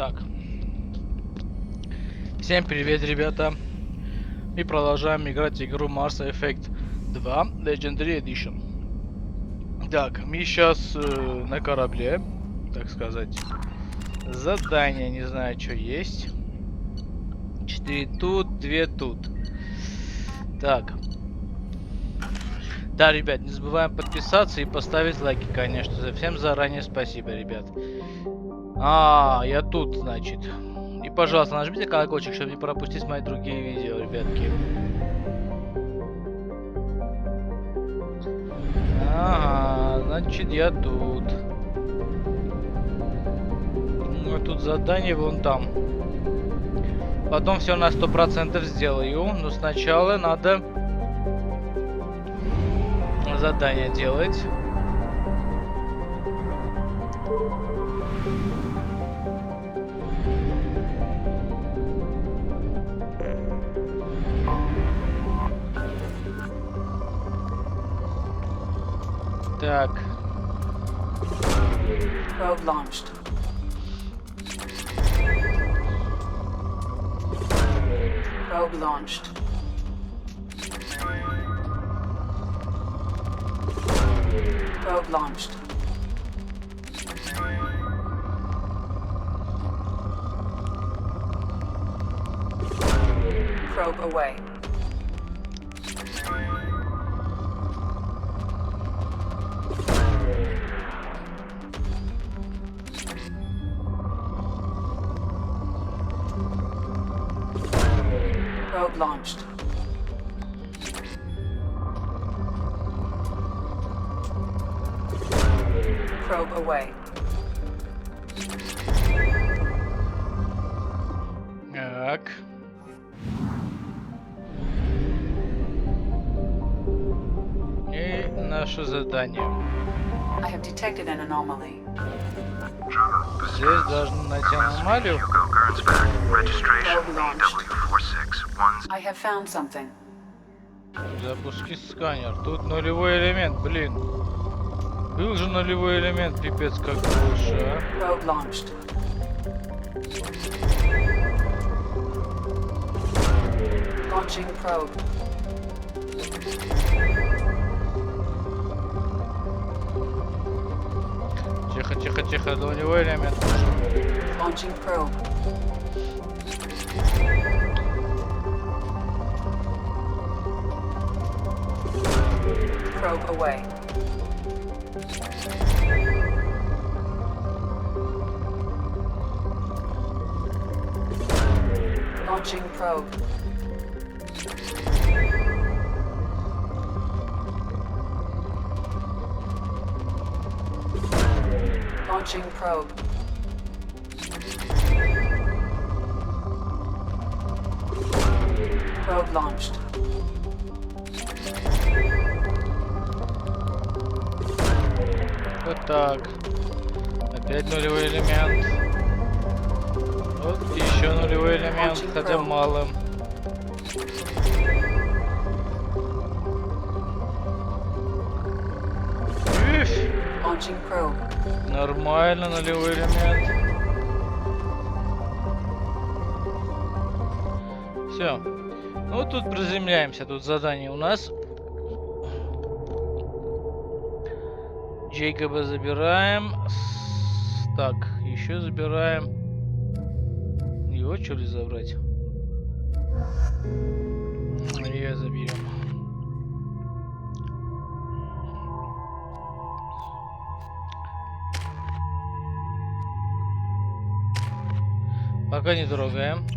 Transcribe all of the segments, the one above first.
Так. Всем привет, ребята. Мы продолжаем играть игру Mass Effect 2 Legendary Edition. Так, мы сейчас на корабле, так сказать. Задание, не знаю, что есть. 4 тут, 2 тут. Так. Да, ребят, не забываем подписаться и поставить лайки, конечно. Всем заранее спасибо, ребят. Я тут, значит. И, пожалуйста, нажмите колокольчик, чтобы не пропустить мои другие видео, ребятки. Ага, значит, я тут. Ну, тут задание вон там. Потом все на 100% сделаю, но сначала надо задание делать. Так. Probe launched. Probe launched. Probe launched. Probe away. Probe launched. Probe away. Так. И наше задание. I have detected an anomaly. Здесь должны найти аномалию. Probe launched. I have found something. Запусти сканер. Тут нулевой элемент, блин. Был же нулевой элемент, пипец как больше, а. Probe launched. Launching probe. Тихо, тихо, тихо, нулевой элемент. Launching probe. Probe away. Launching probe. Launching probe. Probe launched. Вот так. Опять нулевой элемент. Вот еще нулевой элемент, хотя малым. Launching probe. Нормально, нулевой элемент. Все. Ну тут приземляемся, тут задание у нас. Джейкоба забираем. Так, еще забираем. Его что ли забрать? Ее заберем. Пока не трогаем.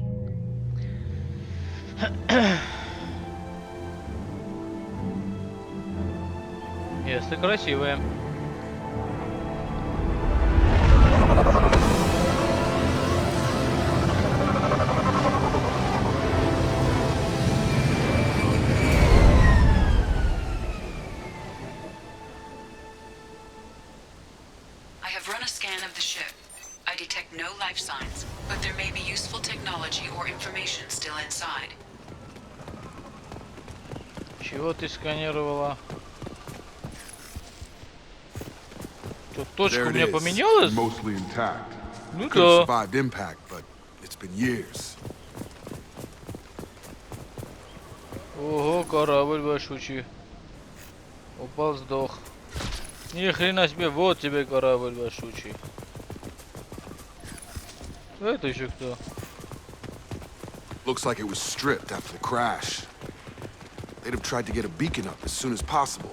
Если красивые. I have run a scan of the ship. I detect no life signs, but there may be useful technology or information still inside. Чего ты сканировала? Тут точка у меня поменялась? Mostly intact. Ну Could have да. survived impact, but it's been years. Ого, корабль большущий. Упал, сдох. Ни хрена себе, вот тебе корабль большущий. Это еще кто? Looks like it was stripped after the crash. They'd have tried to get a beacon up as soon as possible.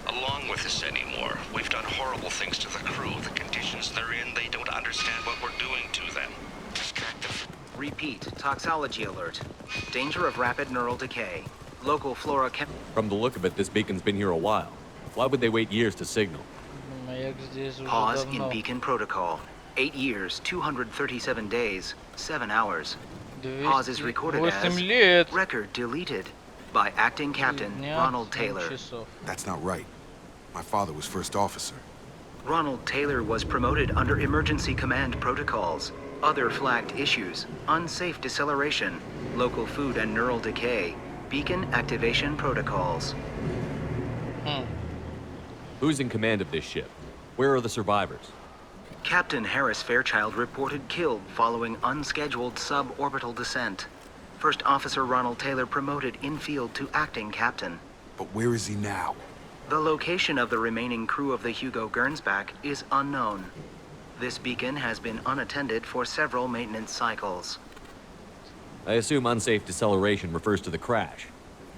Along with this anymore. We've done horrible things to the crew. The conditions they're in, they don't understand what we're doing to them. Distractive. Repeat, toxology alert. Danger of rapid neural decay. Local flora chem... From the look of it, this beacon's been here a while. Why would they wait years to signal? Маяк здесь уже Pause in давно. beacon protocol. 8 years, 237 days, 7 hours. Pause is recorded 208 as лет. record deleted by acting captain Дня, Ronald 7 Taylor. часов. That's not right. My father was first officer. Ronald Taylor was promoted under emergency command protocols. Other flagged issues: unsafe deceleration, local food and neural decay, beacon activation protocols. Who's in command of this ship? Where are the survivors? Captain Harris Fairchild reported killed following unscheduled suborbital descent. First Officer Ronald Taylor promoted in-field to acting captain. But where is he now? The location of the remaining crew of the Hugo Gernsback is unknown. This beacon has been unattended for several maintenance cycles. I assume unsafe deceleration refers to the crash.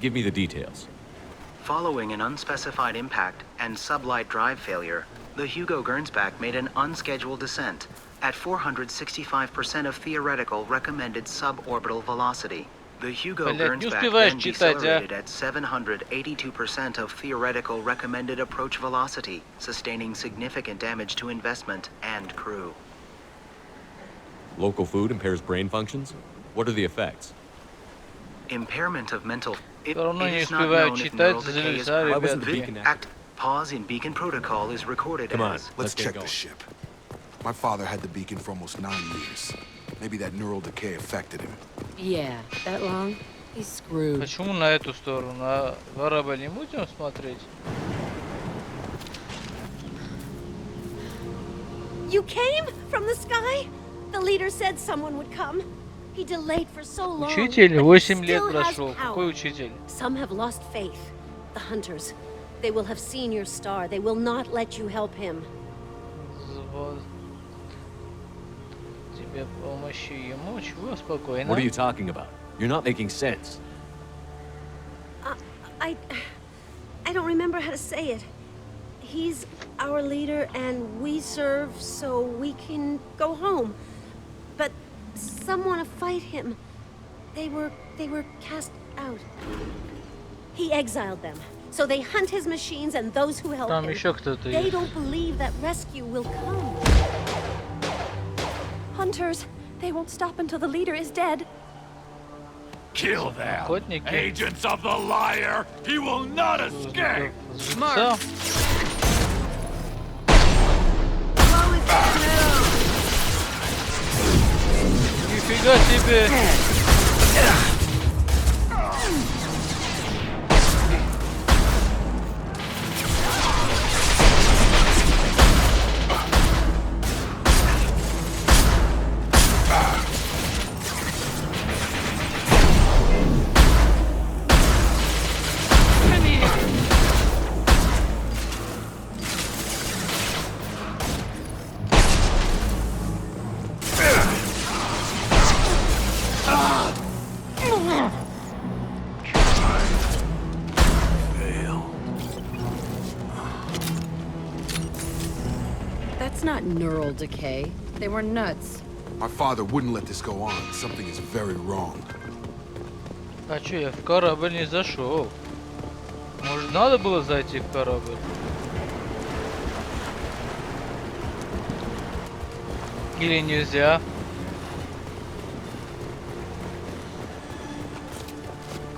Give me the details. Following an unspecified impact and sublight drive failure, the Hugo Gernsback made an unscheduled descent at 465% of theoretical recommended suborbital velocity. The Hugo Блядь, не Gernsback успеваешь then читать, а? decelerated at 782% of theoretical recommended approach velocity, sustaining significant damage to investment and crew. Local food impairs brain functions? What are the effects? Impairment of mental... It, Всё равно it не is not успеваю known if читать, neural decay is залезаю, Why wasn't the ребятки. beacon Act pause in beacon protocol is recorded Come on. as... Let's get check going. the ship. My father had the beacon for almost 9 years. Maybe that neural decay affected him. Yeah, that long? He's screwed. Почему на эту сторону? На корабль не будем смотреть? You came from the sky? The leader said someone would come. He delayed for so long. Учитель, but he 8 лет still has прошел. power. Какой учитель? Some have lost faith. The hunters. They will have seen your star. They will not let you help him. Тебе помощи ему? Чего? Спокойно. What are you talking about? You're not making sense. I don't remember how to say it. He's our leader and we serve so we can go home. But some want to fight him. They were cast out. He exiled them. So they hunt his machines and those who help Там him. еще кто-то They есть. don't believe that rescue will come. Hunters, they won't stop until the leader is dead. Kill them! Охотники. Agents of the liar! He will not escape! Жреца. Нифига себе! That's not neural decay. They were nuts. My father wouldn't let this go on. Something is very wrong. А чё, я в корабль не зашел? Может, надо было зайти в корабль? Или нельзя?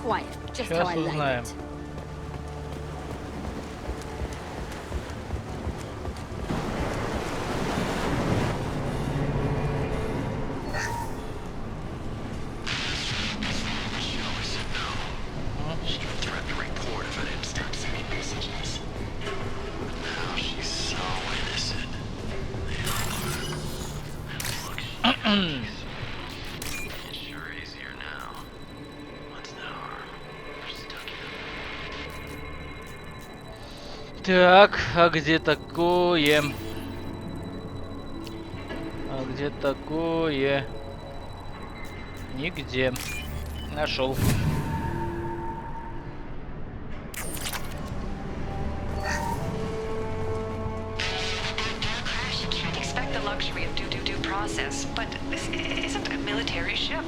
Quiet. Just how Сейчас I like узнаем. it. She threatened to report if I didn't start sending messages. Now she's so in Так, а где такое? А где такое? Нигде. Нашел. Luxury of do process, but this isn't a military ship.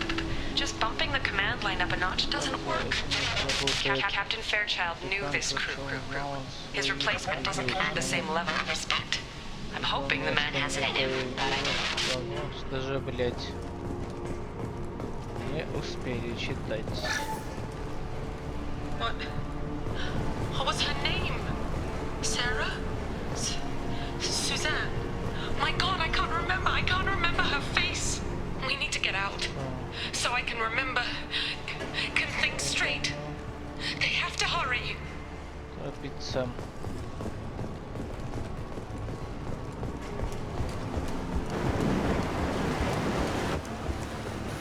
Just bumping the command line up a notch doesn't work. Captain Fairchild knew this crew. His replacement doesn't command the same level of respect. I'm hoping the man has it in him, but I don't. Даже, блять, не успели читать. What was her name? Sarah? Suzanne? My God, I can't remember. I can't remember her face. We need to get out, so I can remember, can think straight. They have to hurry. Торопиться.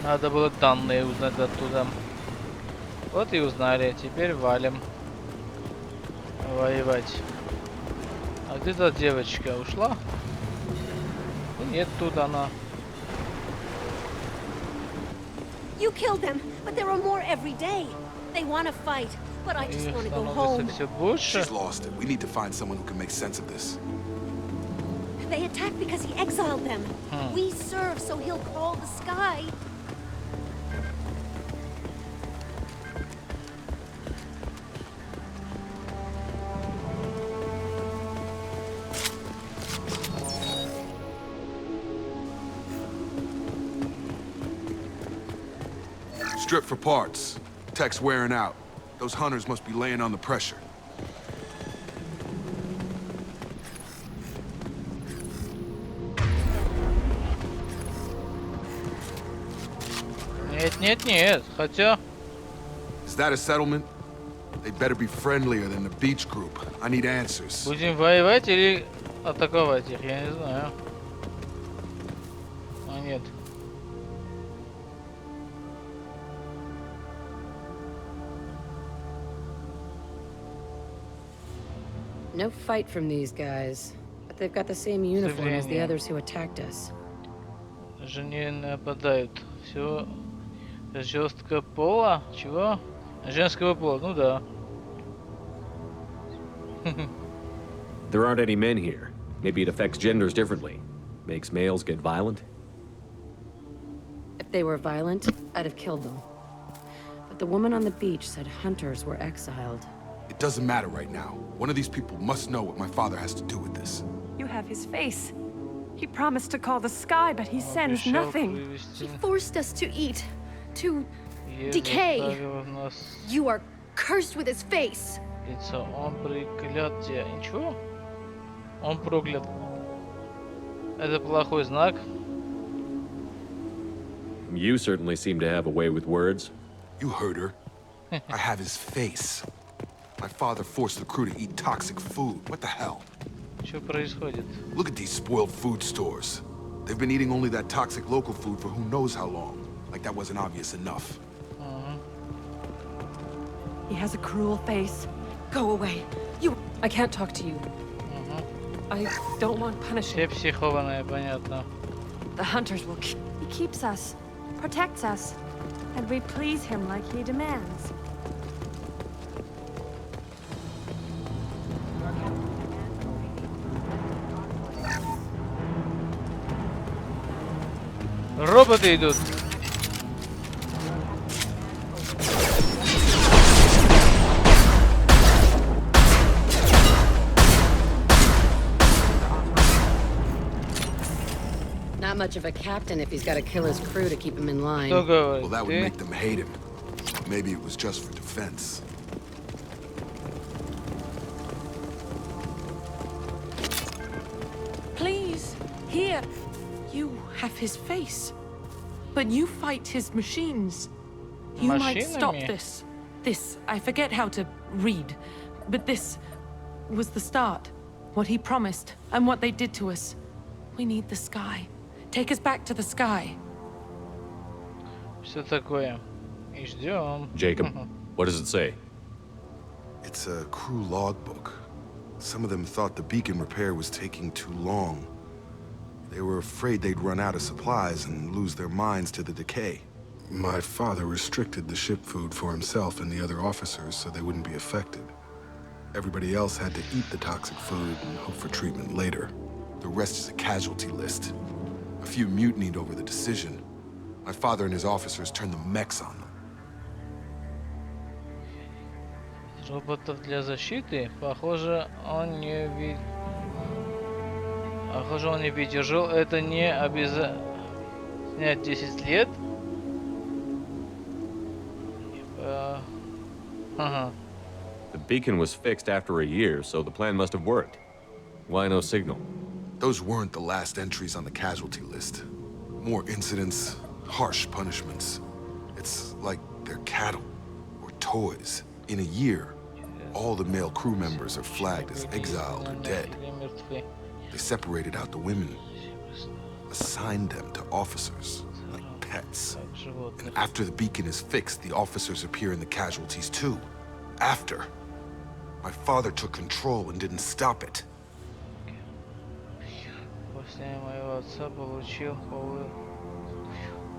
Надо было данные узнать оттуда. Вот и узнали. Теперь валим. Воевать. А где та девочка? Ушла? Нет, тут она. You killed them, but there are more every day. They want to fight, but I just want to go home. Все больше. She's lost it. We need to find someone who can make sense of this. They attacked because he exiled them. We serve, so he'll call the sky. Strip for parts. Tech's wearing out. Those hunters must be laying on the pressure. Нет, хотя... Is that a settlement? They better be friendlier than the beach group. I need answers. Будем воевать или атаковать их? Я не знаю. А нет. No fight from these guys, but they've got the same uniform as the Сожаление. others who attacked us. Даже не нападают. Все жестко пола. Чего? Женского пола. Ну да. There aren't any men here. Maybe it affects genders differently. Makes males get violent? If they were violent, I'd have killed them. But the woman on the beach said hunters were exiled. It doesn't matter right now. One of these people must know what my father has to do with this. You have his face. He promised to call the sky, but he sends Обещал nothing. He привести. forced us to eat, to Её decay. заставил нас You are cursed with his face. лицо. Он проклят тебя. Ничего? Он проклят. Это плохой знак. You certainly seem to have a way with words. You heard her. I have his face. My father forced the crew to eat toxic food. What the hell? Что происходит? Look at these spoiled food stores. They've been eating only that toxic local food for who knows how long. Like that wasn't obvious enough. He has a cruel face. Go away. I can't talk to you. I don't want Все punishment. психованные, понятно. The hunters will keep. He keeps us, protects us, and we please him like he demands. Роботы идут. Not much of a captain if he's got to kill his crew to keep him in line. Кто говорит? Well, that would Ты? make them hate him. Maybe it was just for defense. Please, here. You have his face. But you fight his machines. You might stop Машинами? this. This, I forget how to read. But this was the start. What he promised, and what they did to us. We need the sky. Take us back to the sky. Все такое. И ждем. Jacob, what does it say? It's a crew logbook. Some of them thought the beacon repair was taking too long. They were afraid they'd run out of supplies and lose their minds to the decay. My father restricted the ship food for himself and the other officers so they wouldn't be affected. Everybody else had to eat the toxic food and hope for treatment later. The rest is a casualty list. A few mutinied over the decision. My father and his officers turned the mechs on them. Роботов для защиты, похоже, он не выдержал. Это не обязательно снять 10 лет. Ага. The beacon was fixed after a year, so the plan must have worked. Why no signal? Those weren't the last entries on the casualty list. More incidents, harsh punishments. It's like they're cattle or toys. In a year, all the male crew members are flagged as exiled or dead. They separated out the women, assigned them to officers, like pets. And after the beacon is fixed, the officers appear in the casualties too. After. My father took control and didn't stop it. После моего отца получил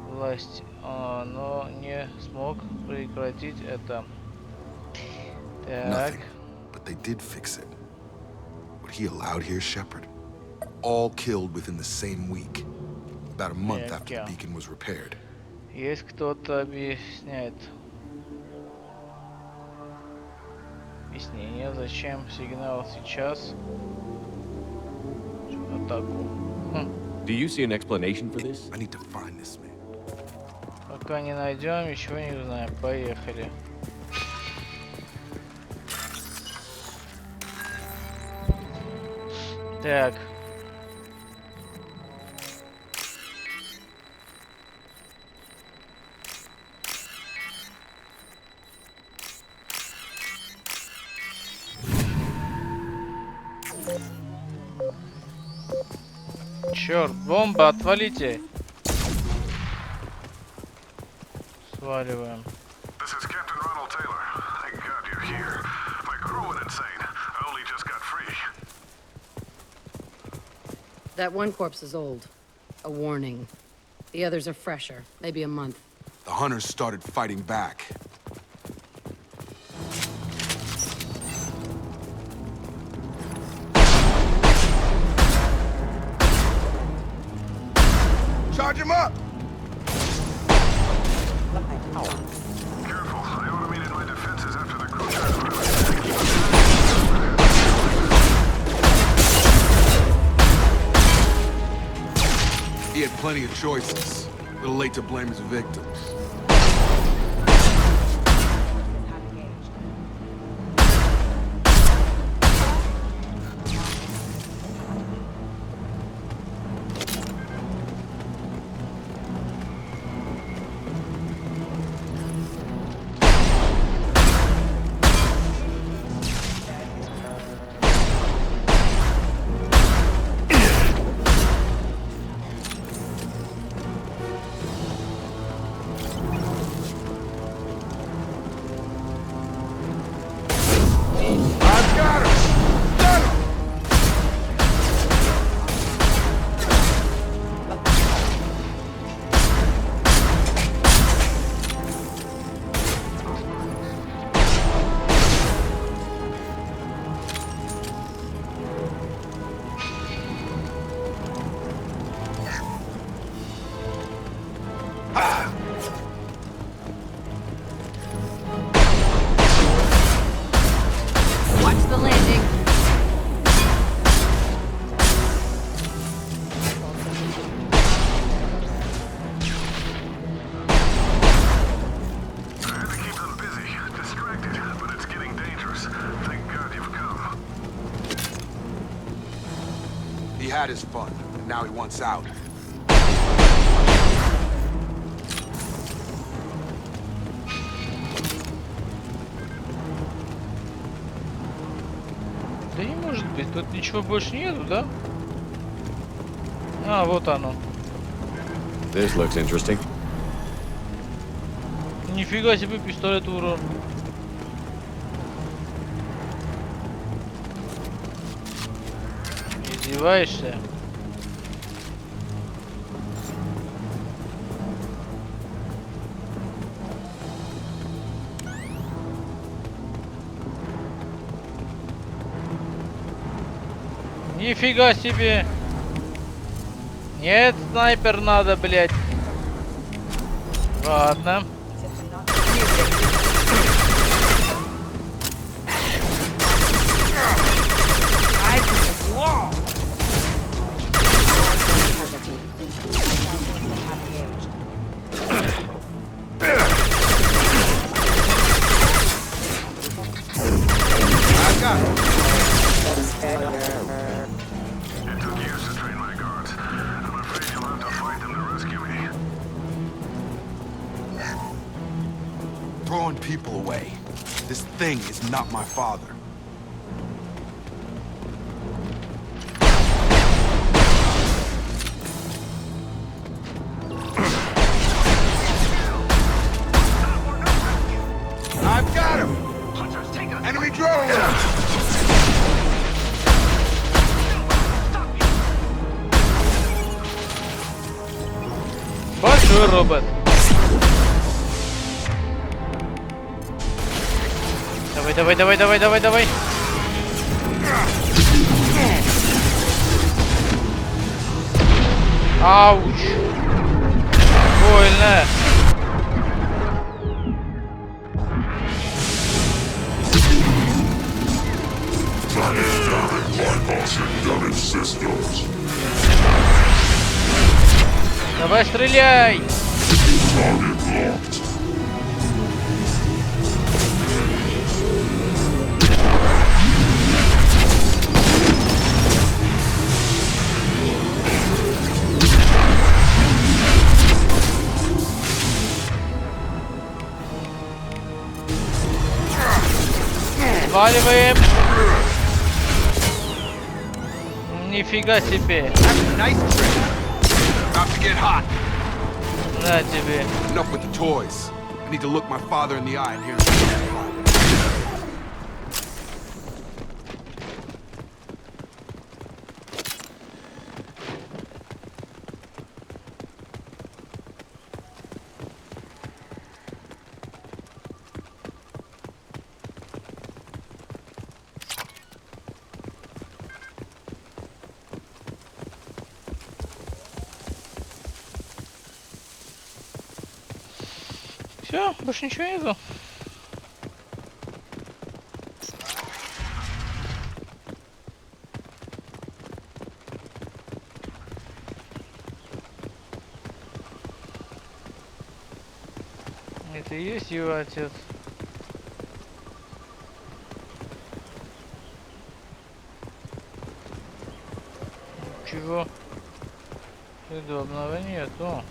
власть, но не смог прекратить это. Nothing, but they did fix it. What he allowed here, Shepard, all killed within the same week, about a month after the beacon was repaired. Есть кто-то объясняет. Объяснение, зачем сигнал сейчас? Атаку. Do you see an explanation for this? I need to find this man. Пока не найдем, ничего не узнаем. Поехали. Так. Черт, бомба, отвалите. Сваливаем. This is Captain Ronald Taylor. Thank God you're here. My crew went insane. I only just got free. That one corpse is old. A warning. The others are fresher, maybe a month. The hunters started fighting back. Charge him up! Careful, I automated my defenses after the crew He had plenty of choices. A little late to blame his victims. He had his fun, and now he wants out. Да не может быть, тут ничего больше нету, да? А, вот оно. This looks interesting. Нифига себе пистолет урон. Издеваешься? Нифига себе! Нет, снайпер надо, блядь. Ладно. It took years to train my guards. I'm afraid you'll have to fight them to rescue me. Throwing people away. This thing is not my father. I've got him! Hunters, take us! Enemy drone! Большой робот. Давай, давай, давай, давай, давай, давай. Ауч. Больно. Давай стреляй. Сваливаем. Нифига себе. About to get hot. На тебе. Enough with the toys. I need to look my father in the eye and hear. Все, больше ничего нету. Это и есть его отец. Чего? Удобного нету.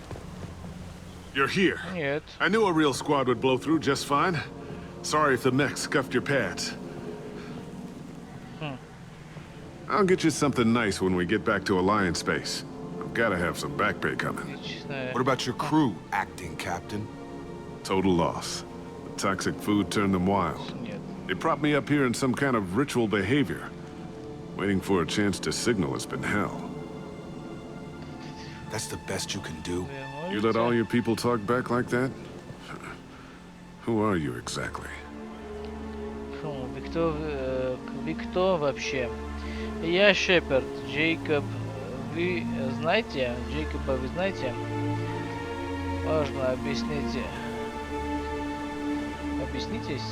You're here. Нет. I knew a real squad would blow through just fine. Sorry if the mech scuffed your pads. I'll get you something nice when we get back to Alliance space. I've gotta have some back pay coming. What about your crew, acting captain? Total loss. The toxic food turned them wild. They propped me up here in some kind of ritual behavior. Waiting for a chance to signal has been hell. That's the best you can do? You let all your people talk back like that? Who are you exactly? Вы кто вообще? Я Шепард, Джейкоб. Вы знаете? Джейкоба вы знаете? Важно, объясните. Объяснитесь?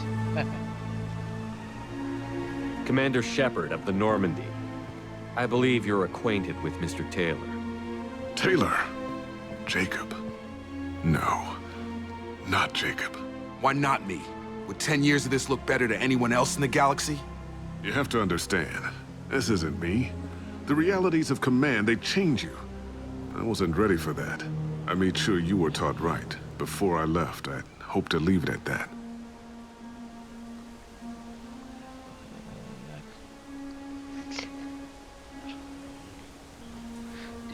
Commander Shepard of the Normandy. I believe you're acquainted with Mr. Taylor. Taylor? Jacob? No. Not Jacob. Why not me? Would 10 years of this look better to anyone else in the galaxy? You have to understand, this isn't me. The realities of command, they change you. I wasn't ready for that. I made sure you were taught right. Before I left, I hoped to leave it at that.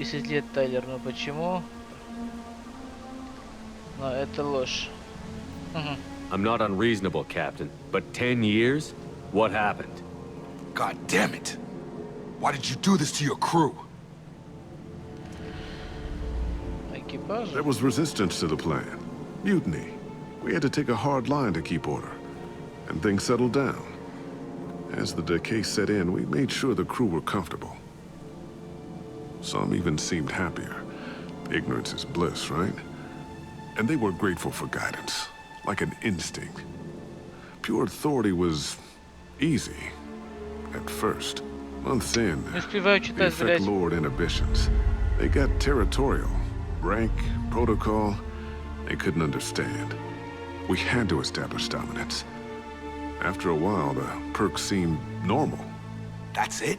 10 лет, Тайлер, но почему? Но это ложь. I'm not unreasonable, Captain, but 10 years? What happened? God damn it! Why did you do this to your crew? Экипаж. There was resistance to the plan. Mutiny. We had to take a hard line to keep order. And things settled down. As the decay set in, we made sure the crew were comfortable. Some even seemed happier. Ignorance is bliss, right? And they were grateful for guidance, like an instinct. Pure authority was easy, at first. Months in, Не успеваю the читать, effect блядь. lured inhibitions. They got territorial. Rank, protocol, they couldn't understand. We had to establish dominance. After a while, the perks seemed normal. That's it?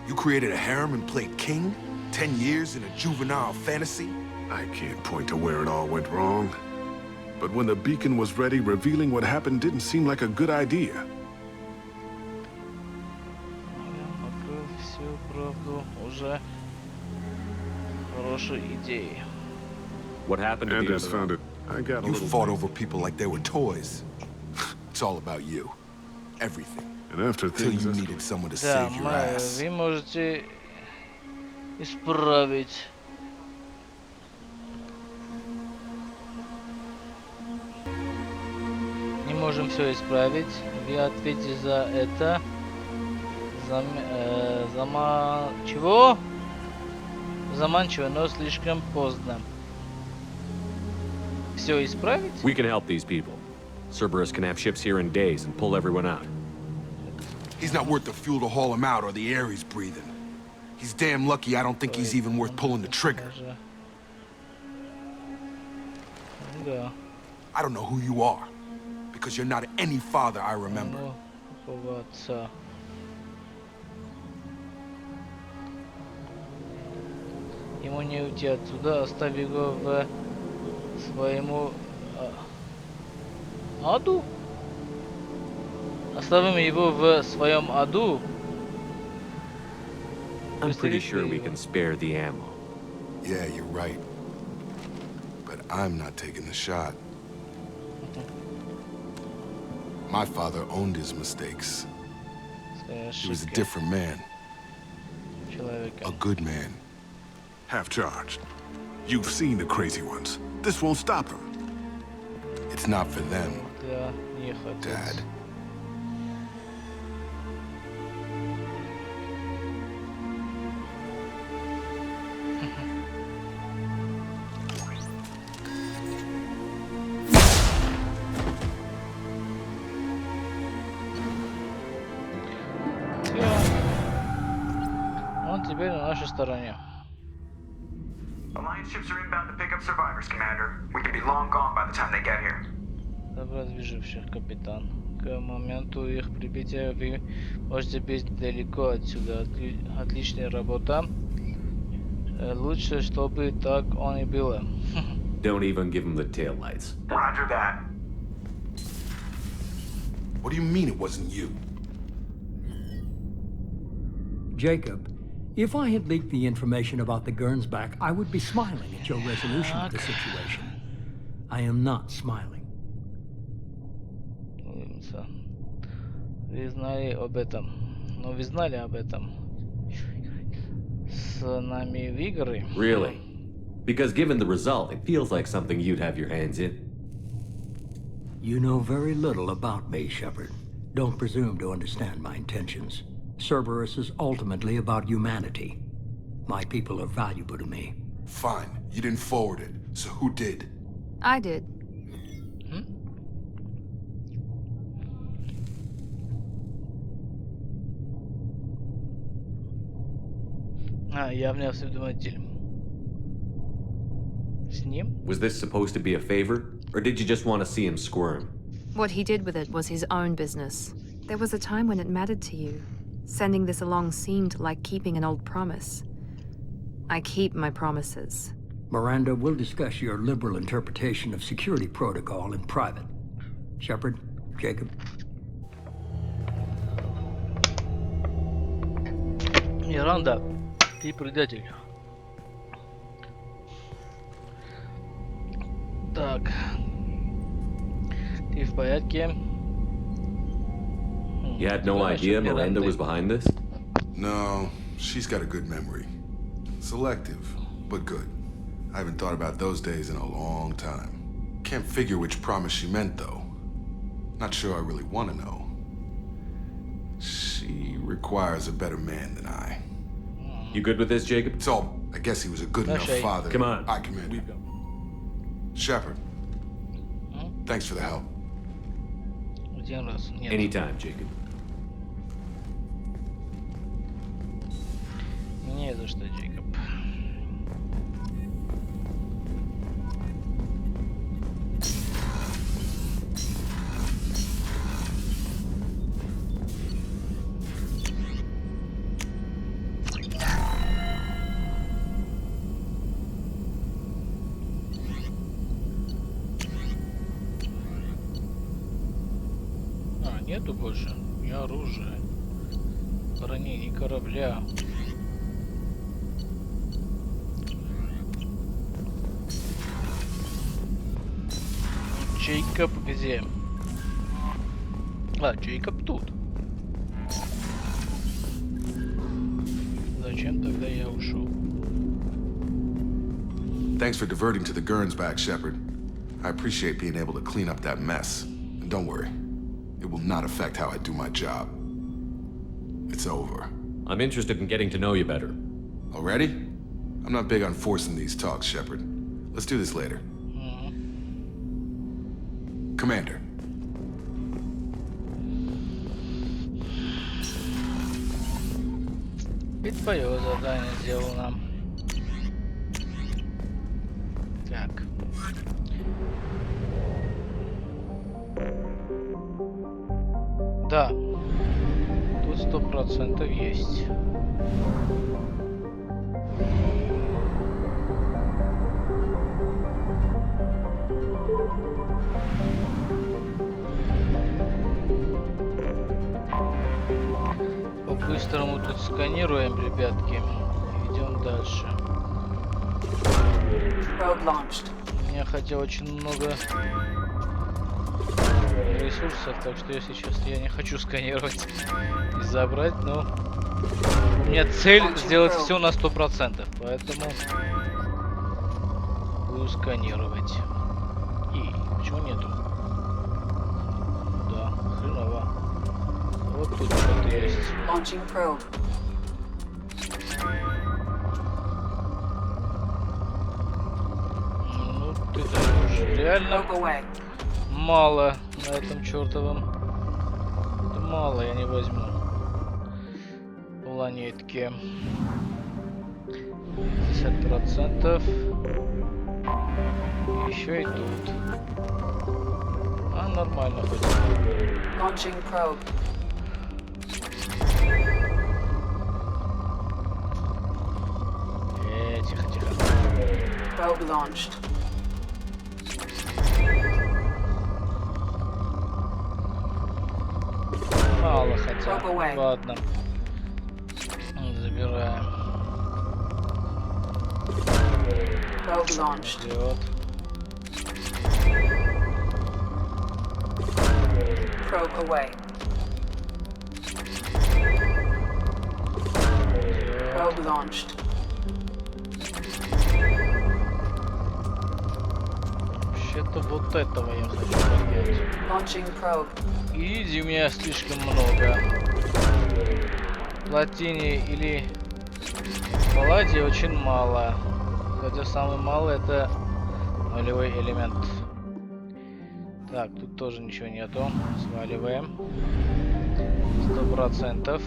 You created a harem and played king? 10 years in a juvenile fantasy? I can't point to where it all went wrong. But when the beacon was ready, revealing what happened didn't seem like a good idea. Открыл всю правду уже хорошей идеей. What happened to the Anders other found it. I got a You little... fought over people like they were toys. It's all about you. Everything. And after Till things you escalated. needed someone to Да, save your ass. вы можете исправить. Не можем все исправить. Вы ответите за это. Чего? Заманчиво, но слишком поздно. Все исправить? We can help these people. Cerberus can have ships here in days and pull everyone out. He's not worth the fuel to haul him out or the air he's breathing. He's damn lucky I don't think he's even worth pulling the trigger. Да. I don't know who you are, because you're not any father I remember. Ну, какого отца? Ему не уйти отсюда, оставь его в своему аду? Оставим его в своем аду? I'm pretty sure we can spare the ammo. Yeah, you're right. But I'm not taking the shot. My father owned his mistakes. He was a different man. A good man. Half-charged. You've seen the crazy ones. This won't stop them. It's not for them, Да, не хотел. Dad. Всё. Он теперь на нашей стороне. Alliance ships are inbound to pick up survivors, Commander. We can be long gone by the time they get here. Добро движущих, капитан. К моменту их прибытия вы можете быть далеко отсюда. Отличная работа. Лучше, чтобы так он и было. Don't even give him the taillights. Roger that. What do you mean it wasn't you? Jacob, if I had leaked the information about the Gernsback, I would be smiling at your resolution of the situation. I am not smiling. Вы знали об этом. Но вы знали об этом. С нами в игры. Really? Because given the result, it feels like something you'd have your hands in. You know very little about me, Shepard. Don't presume to understand my intentions. Cerberus is ultimately about humanity. My people are valuable to me. Fine, you didn't forward it, so who did? I did. Явный осведомитель. С ним? Was this supposed to be a favor? Or did you just want to see him squirm? What he did with it was his own business. There was a time when it mattered to you. Sending this along seemed like keeping an old promise. I keep my promises. Miranda, we'll discuss your liberal interpretation of security protocol in private. Shepard, Jacob. Миранда, ты предатель. Так. Ты в порядке? You had no idea Miranda was behind this? No, she's got a good memory. Selective, but good. I haven't thought about those days in a long time. Can't figure which promise she meant, though. Not sure I really want to know. She requires a better man than I. You good with this, Jacob? It's all, I guess he was a good enough father. Come on. I Commander. Shepard. Thanks for the help. Anytime, Jacob. Не за что, Джейкоб. Нету больше ни оружия, брони, ни корабля. Джейкоб где? А, Джейкоб тут. Зачем тогда я ушел? Thanks for diverting to the Gurns back, Shepard. I appreciate being able to clean up that mess. And don't worry. It will not affect how I do my job. It's over. I'm interested in getting to know you better. Already? I'm not big on forcing these talks, Shepard. Let's do this later. Commander. Ведь твое задание сделано. Так. Да. Тут 100% есть. По-быстрому тут сканируем, ребятки. И идем дальше. Я хотел очень много ресурсов, так что если честно, я не хочу сканировать и забрать, но у меня цель сделать все на 100%, поэтому буду сканировать. И почему нету? Да, хреново. Вот тут что-то есть. Ну ты даешь, реально мало на этом чертовом. Это мало, я не возьму. Планетки. 50%. Еще и тут. А, нормально хоть. Тихо, тихо. Probe launched. Мало хотя. Ладно. Забираем. Probe launched. Вперед. Probe away. Probe launched. Вообще-то вот этого я хочу поднять. Launching probe. Изи у меня слишком много. Платине или палладии очень мало. Хотя самый малый это нулевой элемент. Так, тут тоже ничего нету. Сваливаем. 100%.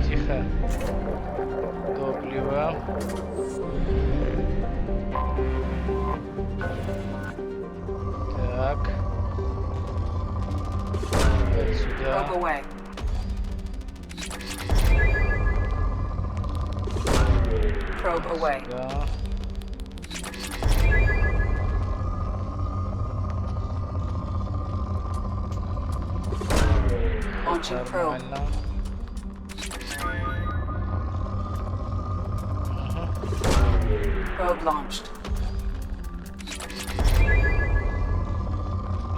Тихо. Топливо. Так. Сюда. Probe away. Сюда. Launching probe. Probe launched.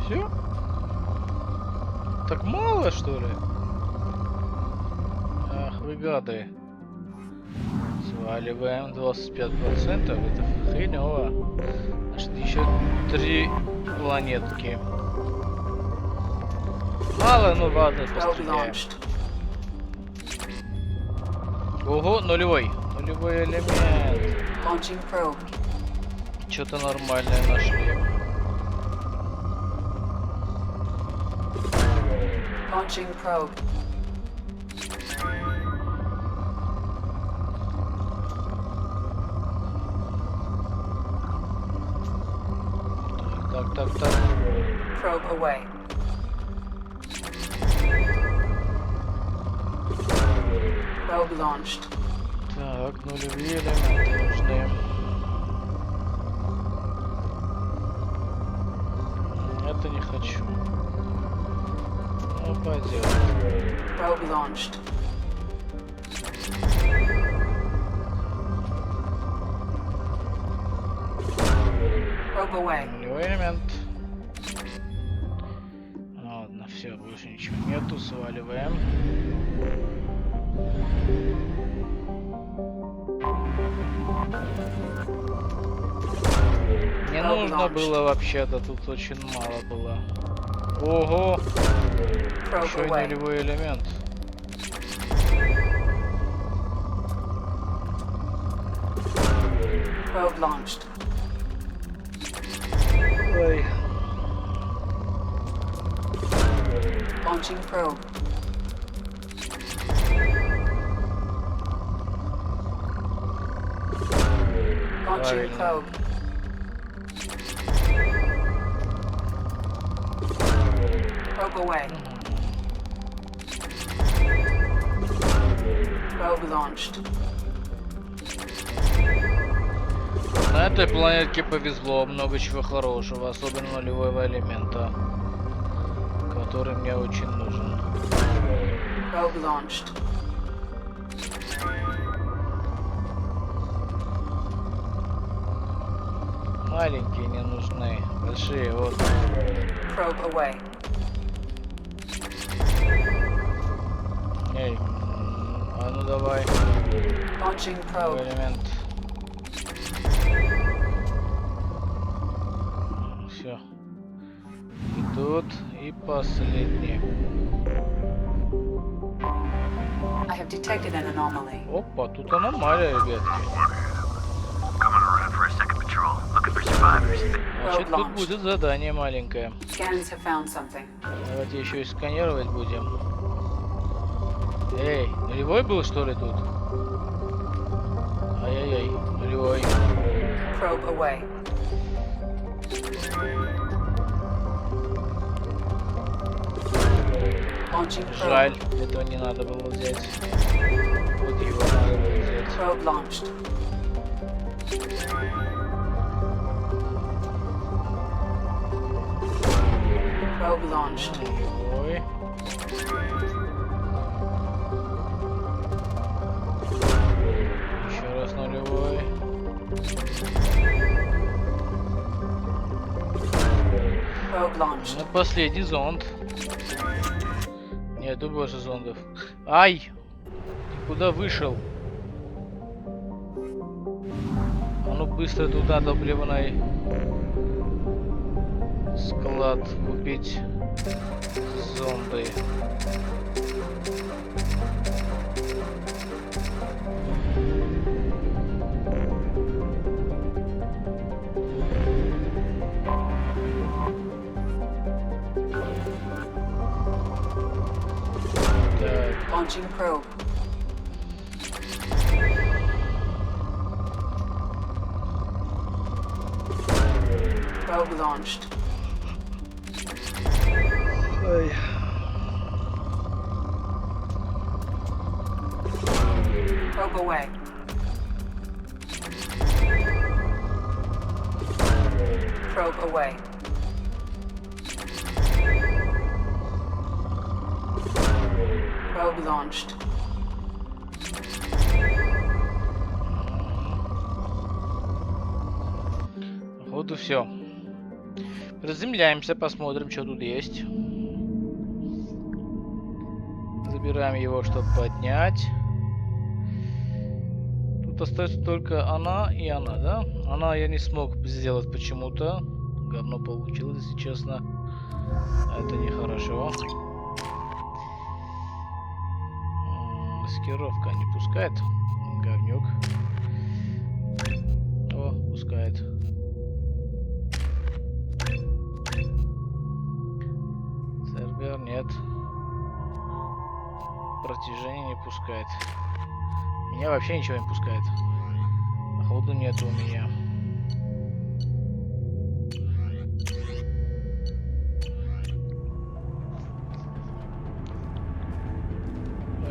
Все? Так мало, что ли? Ах, вы гады. Сваливаем 25%. Это хреново. Значит, еще 3 планетки. Мало, ну ладно, постреляем. Ого, нулевой. Нулевой элемент. Что-то нормальное нашли. Launching probe. Так. Probe away. Probe launched. Так, нулевые элементы нужны. Это не хочу. Ну, пойдет. Probe launched. Probe away. Нулевой элемент. Ладно, все, больше ничего нету, сваливаем. Не нужно было вообще-то, тут очень мало было. Ого! Еще и нулевой элемент. Probe launched. Ой. Launching probe. Launching probe. Probe away. Probe launched. На этой планетке повезло, много чего хорошего, особенно нулевого элемента, который мне очень нужен. Probe launched. Маленькие не нужны, большие вот. Probe away. Эй, а ну давай. Launching probe. Элемент. Все. И тут, и последний. I have detected an anomaly. Опа, тут аномалия, ребятки. Значит, тут будет задание маленькое. Scans have found something. Давайте еще и сканировать будем. Эй, нулевой был, что ли, тут? Ай-яй-яй, нулевой. Probe away. Launching probe. Жаль, этого не надо было взять. Вот его надо было взять. Probe launched. Probe launched. Нулевой. Еще раз нулевой. Probe launched. Ну, последний зонд. Нету больше зондов. Ай! Ты куда вышел? А ну быстро туда, топливный склад купить зонды. Launching probe. Probe launched. Ой. Probe away. Probe away. Probe launched. Походу все. Приземляемся, посмотрим, что тут есть. Забираем его, чтобы поднять. Тут остается только она и она, да? Она я не смог сделать почему-то. Говно получилось, если честно. Это нехорошо. Маскировка не пускает. Говнюк. О, пускает. Сервер нет. Протяжение не пускает. Меня вообще ничего не пускает. Походу нету у меня.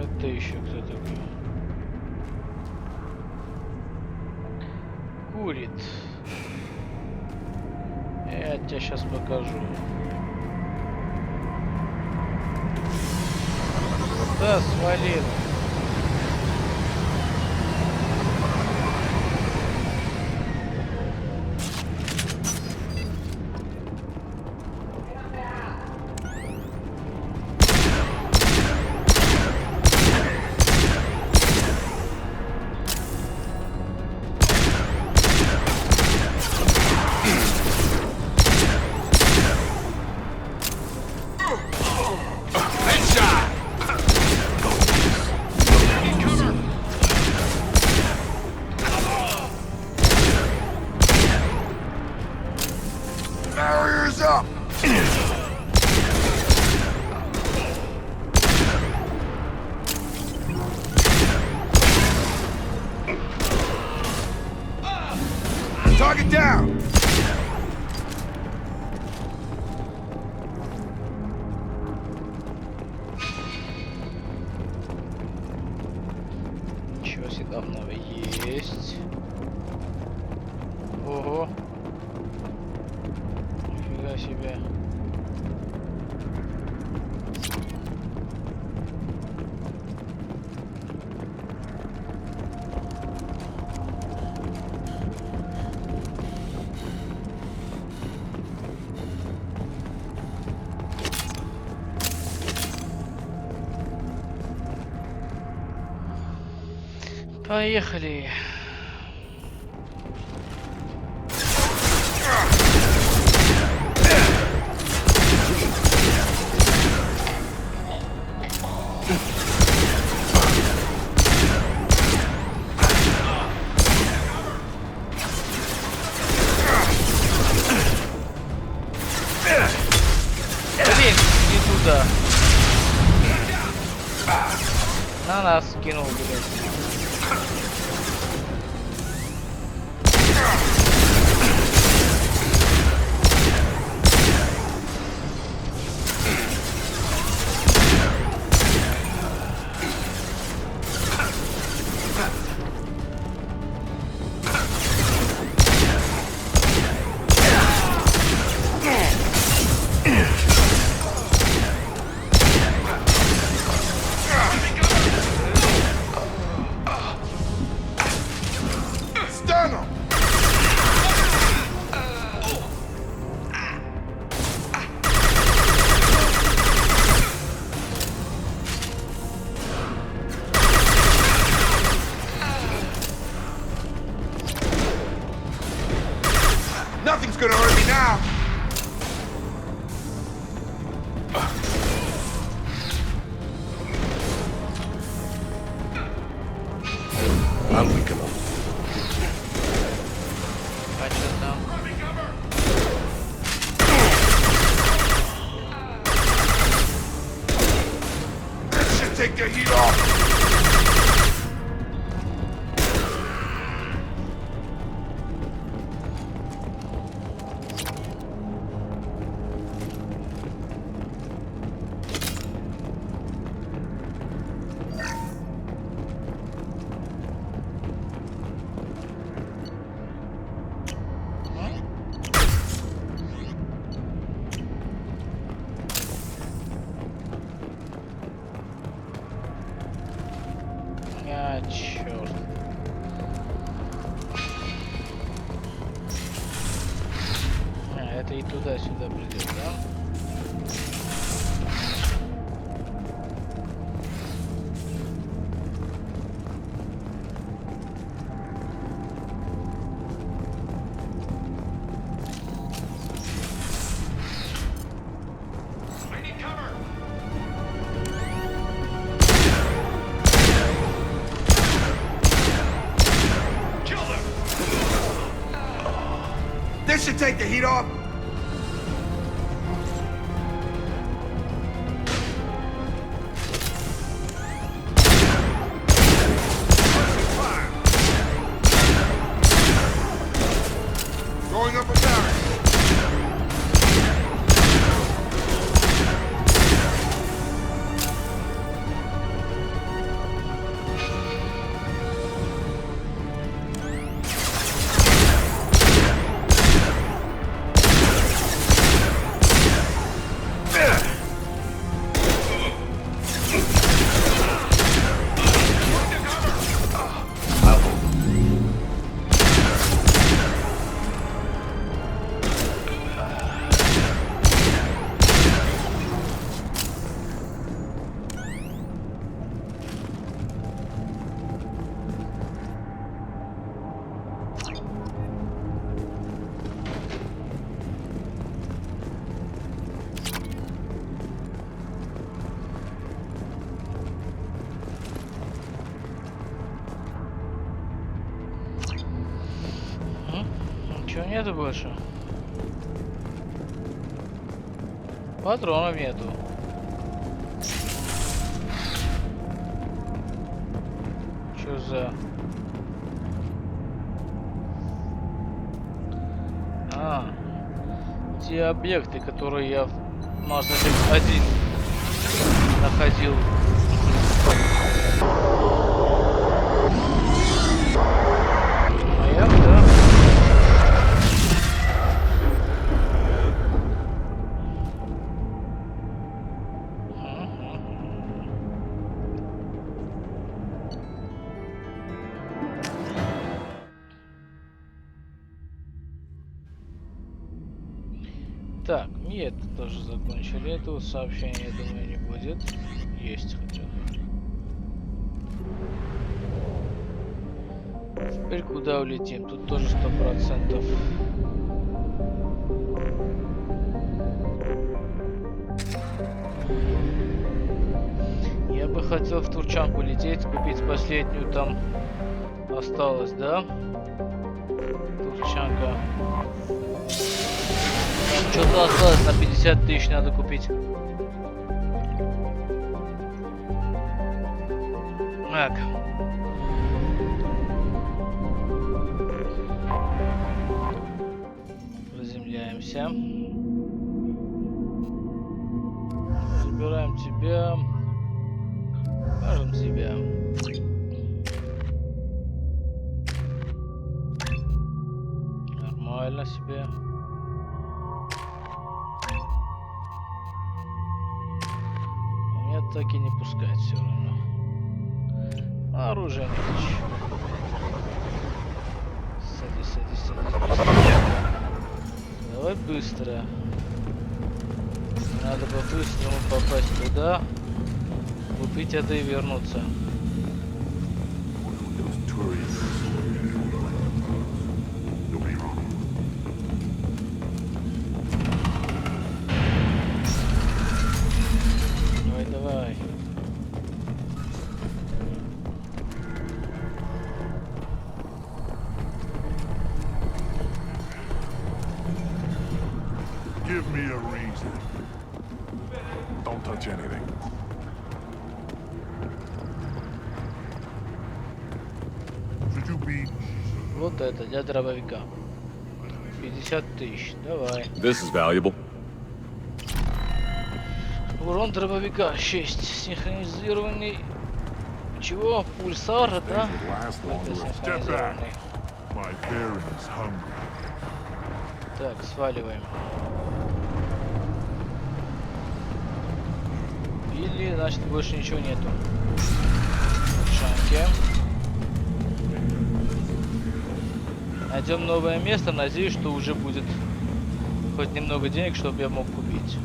Это еще кто такой? Курит. Я тебе сейчас покажу. Да, свалил. Barriers up! Target down! Ничего себе давно есть. Ого. Нифига себе. Поехали. Блин, не туда. На нас кинул, блин. Nothing's gonna hurt me now! I'm weak enough. This should take the heat off! это и туда-сюда придет, да? This should take the heat off. Going up a barrel. Ничего нету больше. Патронов нету. Чё за... те объекты, которые я в Mass Effect 1 находил. Маяк, да? Так, и это тоже закончили. Этого сообщения, я думаю, не будет. Есть хотя бы. Теперь куда улетим? Тут тоже 100%. Я бы хотел в Турчанку лететь, купить последнюю, там осталось, да? Турчанка. Что-то осталось на 50 тысяч, надо купить. Так. Приземляемся. Забираем тебя. Кажем себя. Нормально себе. Так и не пускать все равно. Оружие не хочу. Садись. Давай быстро. Надо по-быстрому попасть туда, купить это и вернуться. Давай. Give me a reason. Don't touch anything. Should you be... Вот это для дробовика. 50 тысяч. Давай. This is valuable. Урон дробовика 6. Синхронизированный. Чего? Пульсар, да? Это синхронизированный. Так, сваливаем. Или, значит, больше ничего нету. Шанки. Найдем новое место. Надеюсь, что уже будет хоть немного денег, чтобы я мог купить.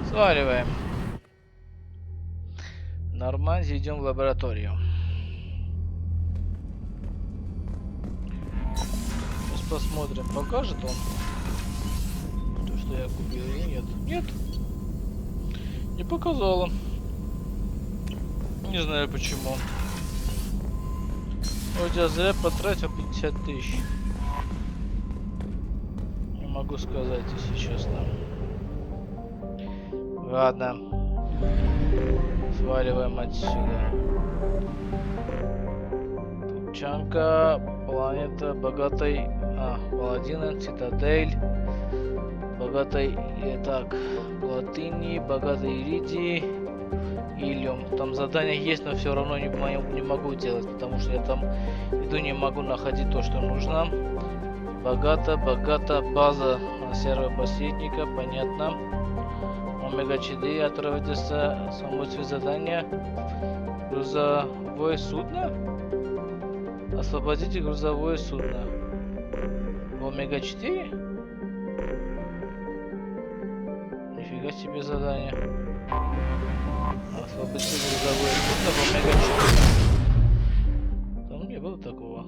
Сваливаем. Нормально, идем в лабораторию. Сейчас посмотрим, покажет он то, что я купил или нет. Нет. Не показала. Не знаю почему. Вот я зря потратил 50 тысяч. Не могу сказать, если честно. Ладно. Сваливаем отсюда. Тучанка, планета богатой... Паладина, цитадель. Богатой... Так, платыни, богатой иридии. Ильем. Там задания есть, но все равно не могу делать, потому что я там иду, не могу находить то, что нужно. Богата база сервопосредника, понятно. Омега-4 отправится самой задания. Грузовое судно? Освободите грузовое судно. В Омега-4? Нифига себе задание. Освободите грузовое судно в Омега-4. Там не было такого.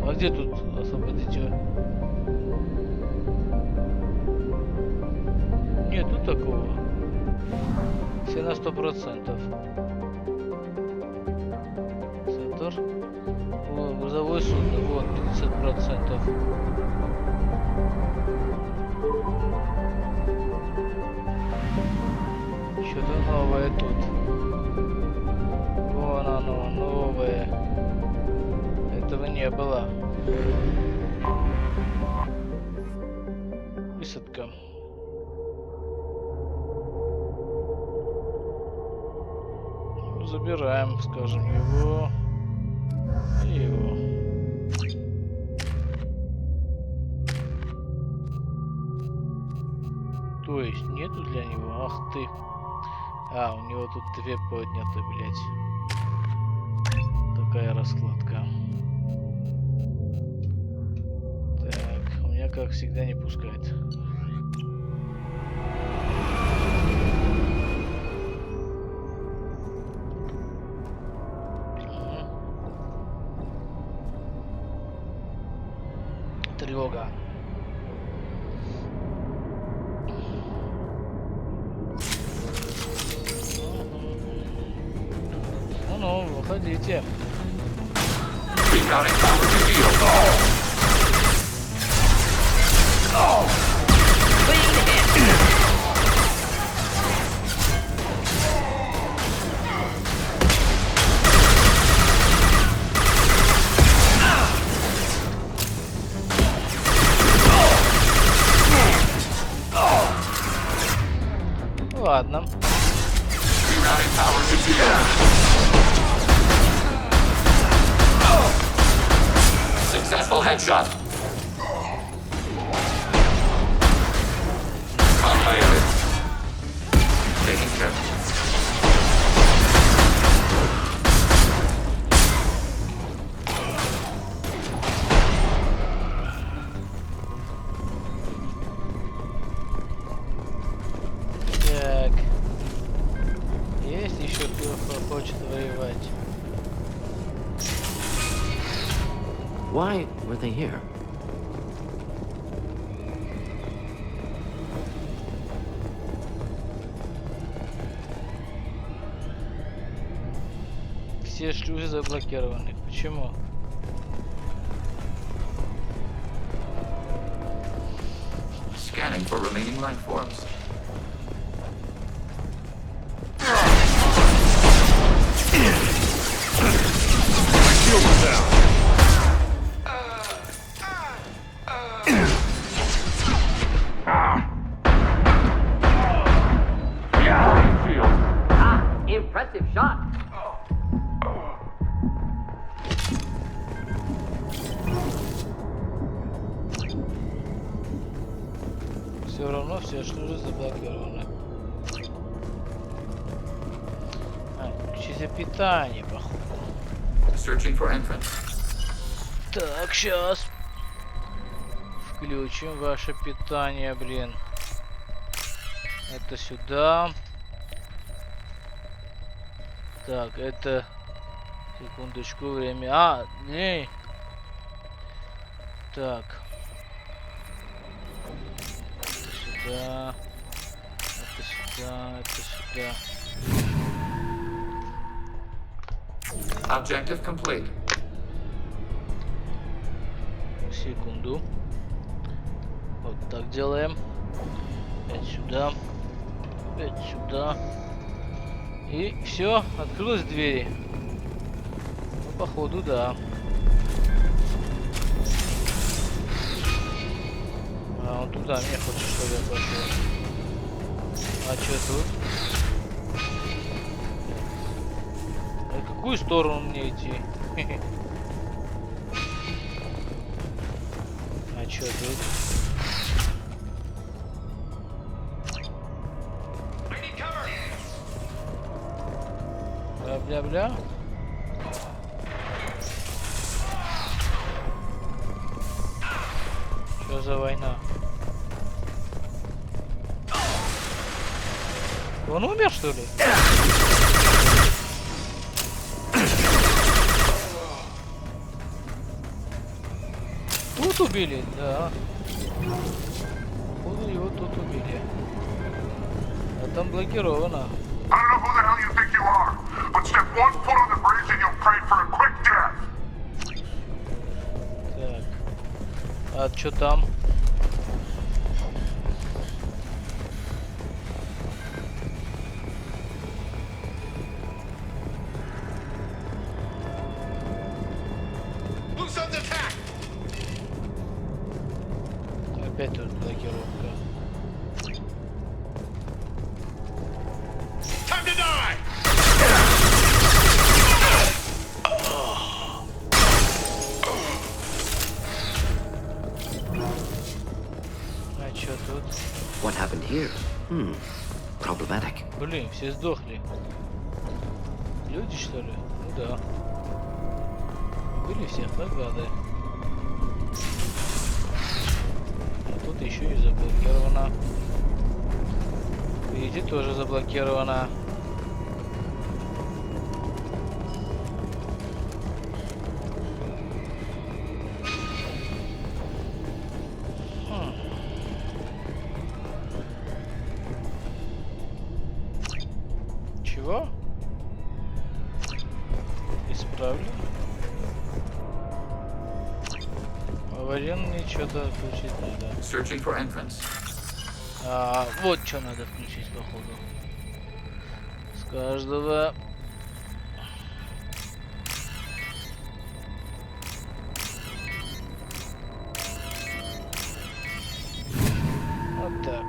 А где тут освободите? Нет, тут такого. Все на 100%. Центр. О, грузовое судно. Вот, 50%. Что-то новое тут. Вон оно, новое. Этого не было. Высадка. Ну, забираем, скажем, его и его. То есть нету для него? Ах ты. А, у него тут две подняты, блять. Такая раскладка. Так, у меня как всегда не пускает. Тревога. Ну, выходите. Ладно. Successful headshot. Taking care. Так. Есть еще кто хочет воевать? Why were they here? Все шлюзы заблокированы. Почему? Scanning for remaining life forms. Shield is down. Impressive shot. Все равно все шлюзы заблокированы. Ключи питания, походу. Searching for entrance. Так, сейчас. Включим ваше питание, блин. Это сюда. Так, это... Секундочку, время. А, не. Так. Это сюда. Это сюда. Это сюда. Objective complete. Секунду. Вот так делаем. Опять сюда. Опять сюда. И все, открылась двери. Ну, походу, да. А он туда мне хочет, что ли, пошел. А что тут? А в какую сторону мне идти? А что тут? Бля-бля-бля. Что за война? Он умер, что ли? Тут убили, да. Походу его тут убили. А там блокировано. I don't know who the hell you think you are, but step 1 foot on the bridge and you'll pray for a quick death. Так. А что там? Опять тут блокировка. Time to die! А чё тут? What happened here? Problematic. Блин, все сдохли. Люди, что ли? Ну да. Были всех, да, гады? А тут еще и заблокировано. Видите, тоже заблокировано. Чего? Исправлю. Аварийный что-то включить надо. Searching for entrance. Вот что надо включить, походу. С каждого. Вот так.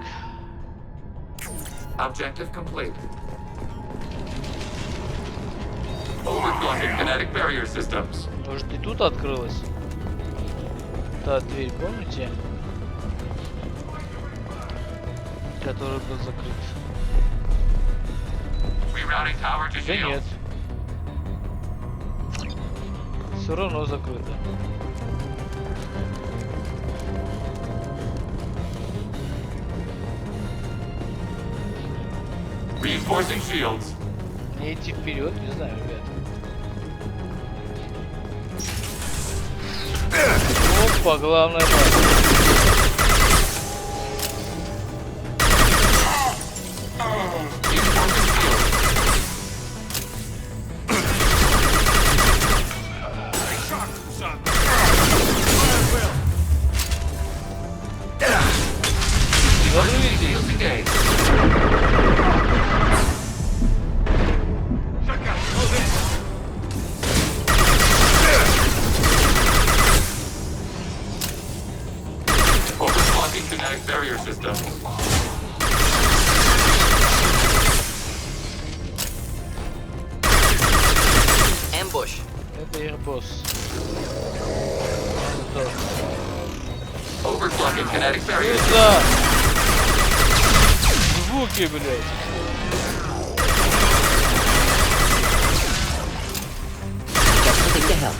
Objective complete. Overclocking kinetic barrier systems. Может, и тут открылась? Та дверь, помните? Который был закрыт. Rerouting tower to Да shields. нет. Все равно закрыто. Reinforcing shields. Не идти вперед, не знаю, ребят. Опа, главное. Overclocking kinetic barrier systems. Ambush. Это их босс. Overclocking kinetic barrier Да. звуки, блядь. Got something to help.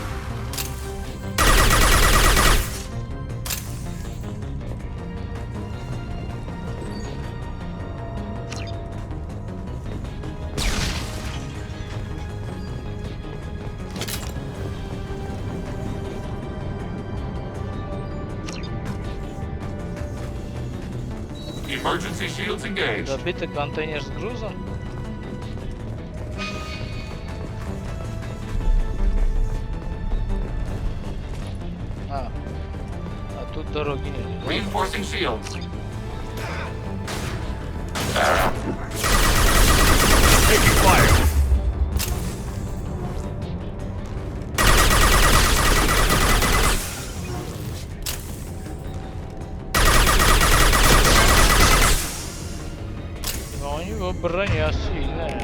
Emergency shields engaged. Забитый контейнер с грузом. А тут дороги нет. Reinforcing shields. Taking fire. Но у него броня сильная.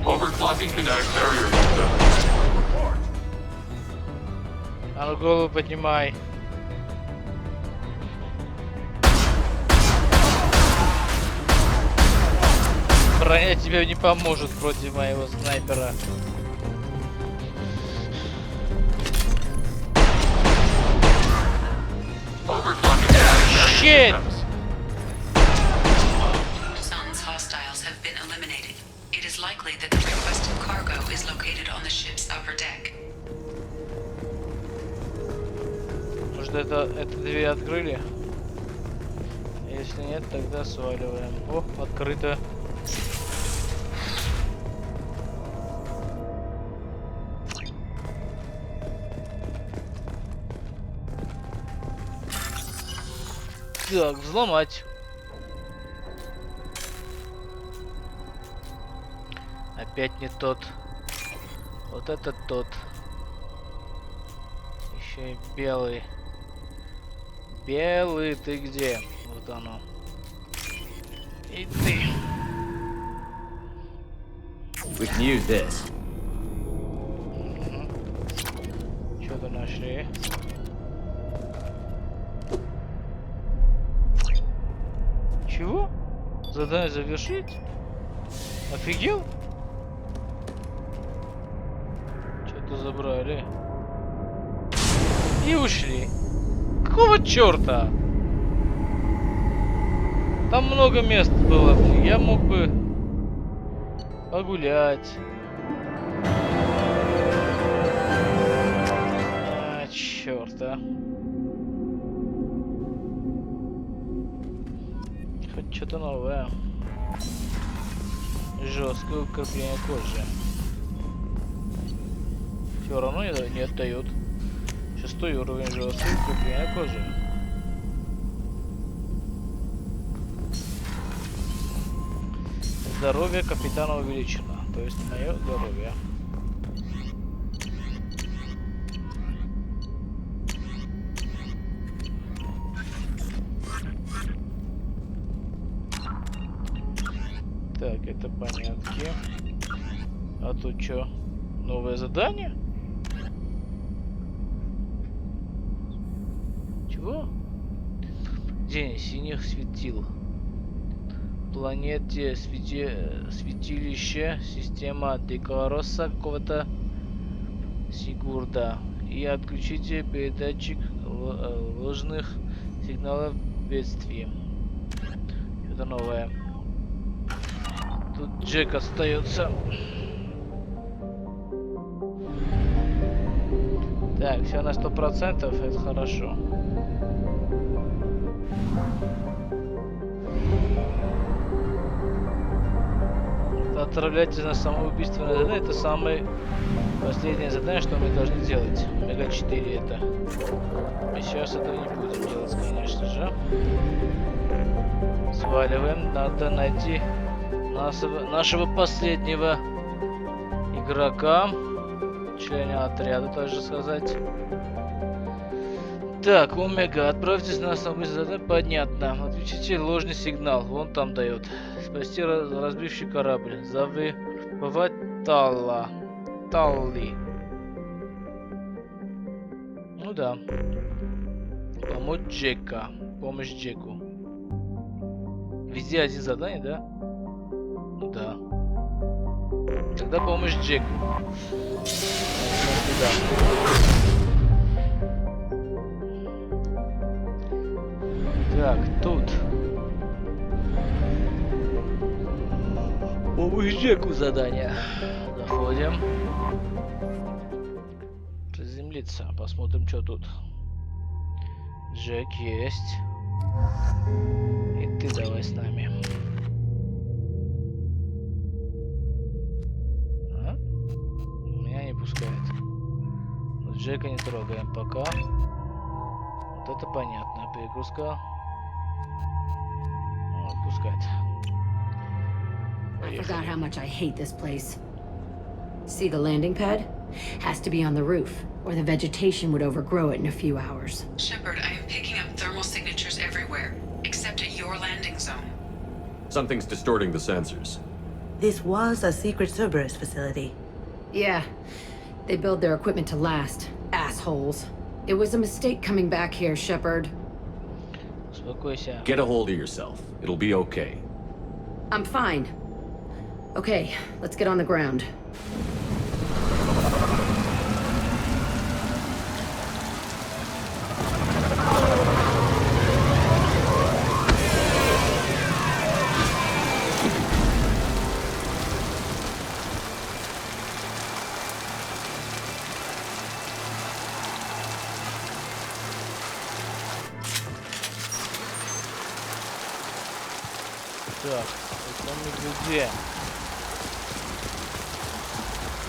Overclocking kinetic barrier system. А ну голову поднимай. Броня тебе не поможет против моего снайпера. Shit! Zone's hostiles have been eliminated. It is likely that the requested cargo is located on the ship's upper deck. Может это дверь открыли? Если нет, тогда сваливаем. О, открыто. Так, взломать. Опять не тот. Вот это тот. Еще и белый. Белый, ты где? Вот оно. И ты. We can use this. Что-то нашли. Чего? Задание завершить? Офигел? Что-то забрали. И ушли. Какого черта? Там много мест было. Я мог бы погулять. А, черт, а. Хоть что-то новое. Жесткое укрепление кожи. Все равно не отдают. 6-й уровень жесткое укрепление кожи. Здоровье капитана увеличено. То есть мое здоровье. Так, это понятки. А тут что? Новое задание? Чего? День синих светил. Планете святилище, система Декороса какого-то Сигурда. И отключите передатчик ложных сигналов бедствий. Что-то новое. Тут Джек остается. Так, все на 100%, это хорошо. Отправляйтесь на самоубийственное задание. Это самое последнее задание, что мы должны делать. Мега 4 это. Мы сейчас этого не будем делать, конечно же. Сваливаем. Надо найти нашего последнего игрока. Члена отряда, тоже сказать. Так, Омега, отправьтесь на самоубийственное задание. Понятно. Отключите ложный сигнал. Вон там дает. Спасти разбивший корабль. Завоевать Талли. Ну да. Помочь Джека. Помощь Джеку. Везде один задание, да? Да. Тогда помощь Джеку. Да. Так, тут. Помощь Джеку задание. Заходим. Приземлиться. Посмотрим, что тут. Джек есть. И ты давай с нами. А? Меня не пускает. Но Джека не трогаем пока. Вот это понятно. Перегрузка. Ну, пускать. I forgot how much I hate this place. See the landing pad? Has to be on the roof, or the vegetation would overgrow it in a few hours. Shepard, I am picking up thermal signatures everywhere, except at your landing zone. Something's distorting the sensors. This was a secret Cerberus facility. Yeah, they build their equipment to last. Assholes. It was a mistake coming back here, Shepard. Get a hold of yourself. It'll be okay. I'm fine. Okay, let's get on the ground. Так, это мы где?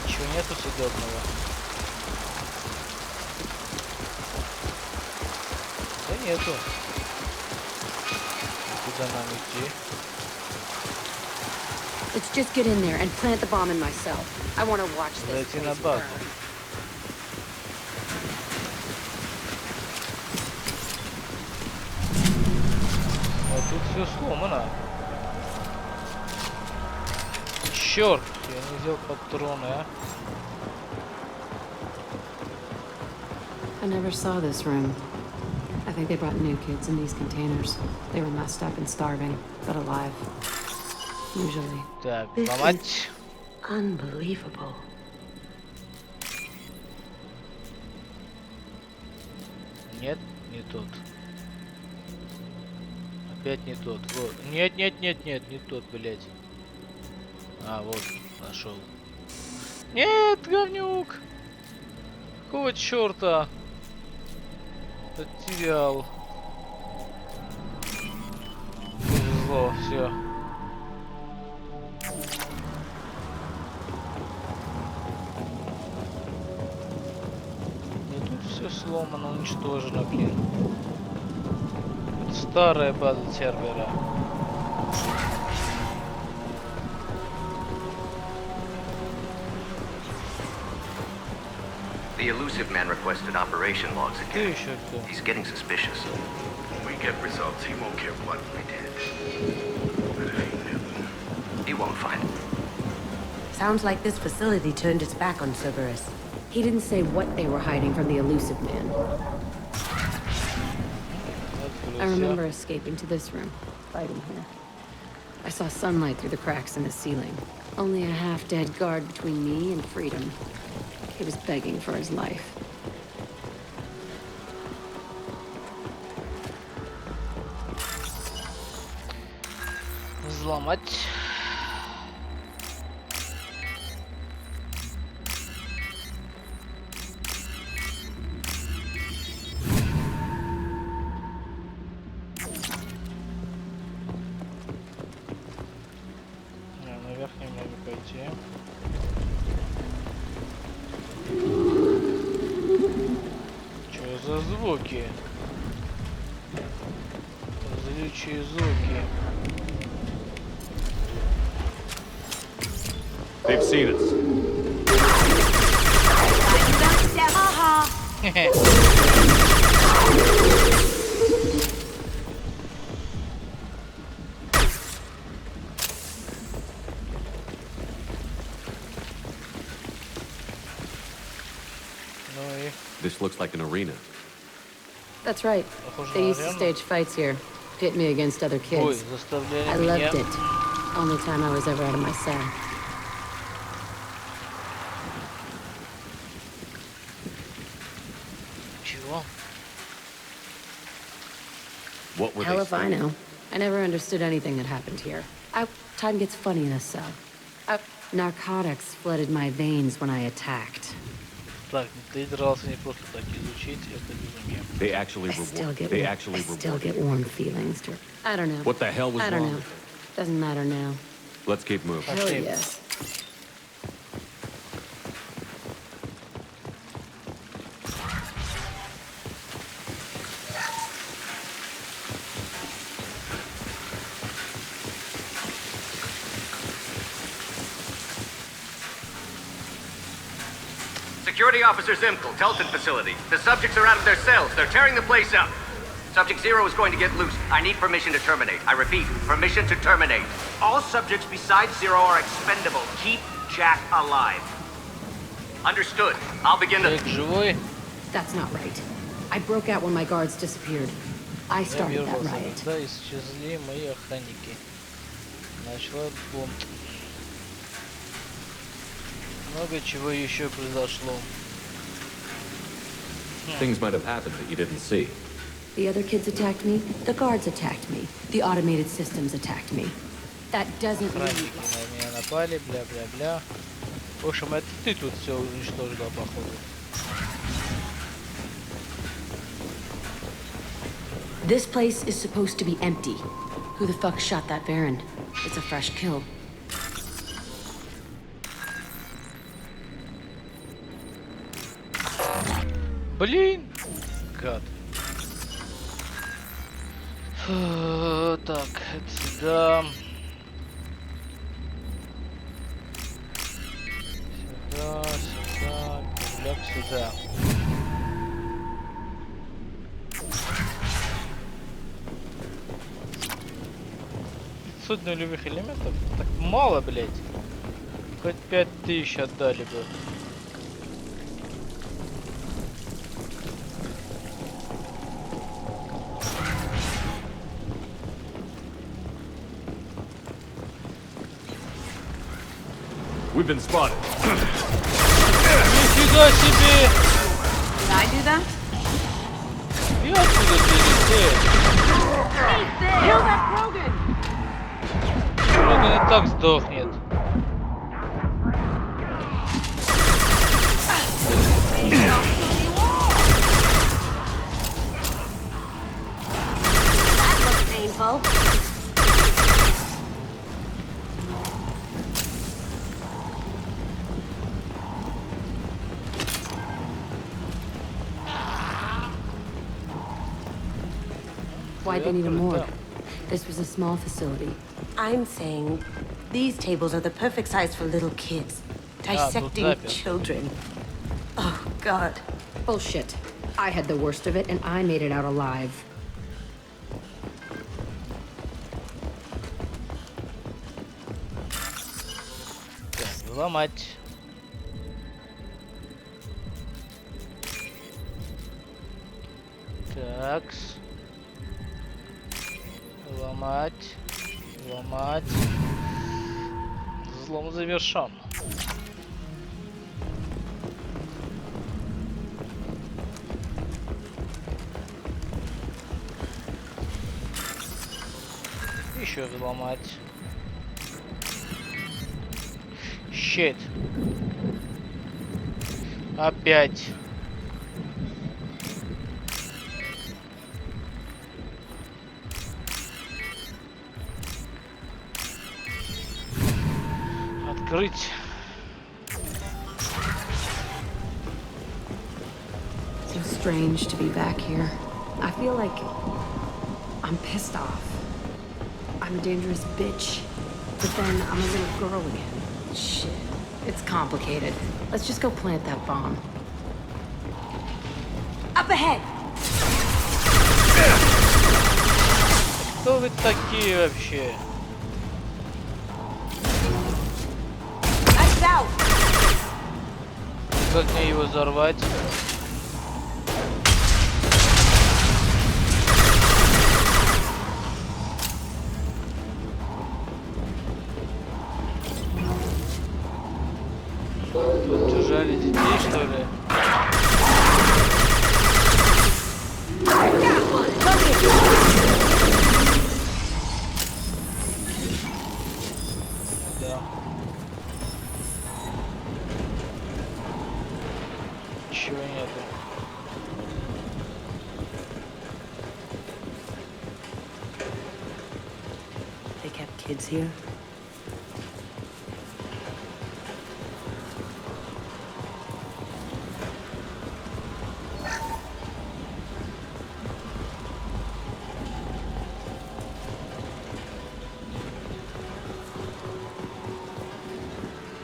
Ничего нету съедобного. Да нету. Куда нам идти? Let's just get in there and plant the bomb in myself. I want to watch this Зайти на place базу. burn. А тут все сломано. Черт, я не взял патроны, а? I never saw this room. I think they brought new kids in these containers. They were messed up and starving, but alive. Usually. Так, This ломать. Unbelievable. Нет, не тот. Опять не тот. Вот. Нет, нет, нет, нет, не тот, блядь. А, вот, нашел. Нет, говнюк! Какого черта? Потерял. Повезло, все. И тут все сломано, уничтожено, блин. Это старая база сервера. The elusive man requested operation logs again. Ты еще кто? He's getting suspicious. When we get results, he won't care what we did. But if he knew... He won't find it. Sounds like this facility turned its back on Cerberus. He didn't say what they were hiding from the elusive man. I remember escaping to this room, fighting here. I saw sunlight through the cracks in the ceiling. Only a half-dead guard between me and freedom. He was begging for his life. Взломать. Наверх не могу пойти. Что за звуки? Злючие звуки. They've seen us. This looks like an arena. That's right. They used to stage fights here. Pit me against other Ой, kids. заставляли I меня. loved it. Only time I was ever out of my cell. Чего? What were Hell they if I know. I never understood anything that happened here. Time gets funny in a cell. Narcotics flooded my veins when I attacked. Так, ты дрался не просто так изучить, это безумие. They actually I still get warm feelings. I don't know. What the hell was I don't wrong? know. Doesn't matter now. Let's keep moving. Hell yes. Security Officer Zimkel, Telton facility. The subjects are out of their cells. They're tearing the place up. Subject Zero is going to get loose. I need permission to terminate. I repeat, permission to terminate. All subjects besides Zero are expendable. Keep Jack alive. Understood. I'll begin the... That's not right. I broke out when my guards disappeared. I started that riot. Когда исчезли мои охранники. Начала бомб. Много чего еще произошло. Things might have happened that you didn't see. The other kids attacked me. The guards attacked me. The automated systems attacked me. That doesn't mean... Охранники на меня напали, бля-бля-бля. В общем, это ты тут все уничтожила, походу. This place is supposed to be empty. Who the fuck shot that Baron? It's a fresh kill. Блин! Гад. Так, это сюда. Сюда, сюда, кругляк сюда. Суть нулевых элементов? Так мало, блять. Хоть 5000 отдали бы. We've been spotted. Нифига себе! Did I do that? И откуда прилетели? Kill that Krogan! Кроган и так сдохнет. That looks painful. Why'd they need a morgue? This was a small facility. I'm saying these tables are the perfect size for little kids. Dissecting children. Oh, God. Bullshit. I had the worst of it, and I made it out alive. Так, ломать. Такс. Ломать. Ломать. Взлом завершен. Еще взломать. Щит. Опять. Открыть. So strange to be back here. I feel like I'm pissed off. I'm a dangerous bitch. But then I'm a little girl again. Shit. It's complicated. Let's just go plant that bomb. Up ahead! Кто вы такие вообще? Lights out! Как мне его взорвать? Тут держали детей, что ли? Да. Ничего нету. They kept kids here?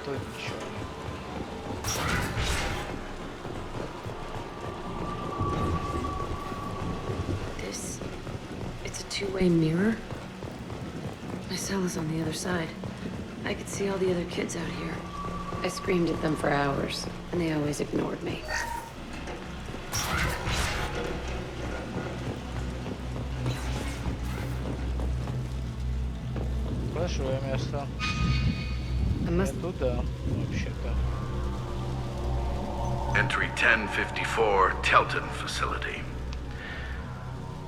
Тут ничего. This... It's a two-way mirror? My cell is on the other side. I could see all the other kids out here. I screamed at them for hours, and they always ignored me. Большое место. Туда, вообще-то. Entry 1054, Telton facility.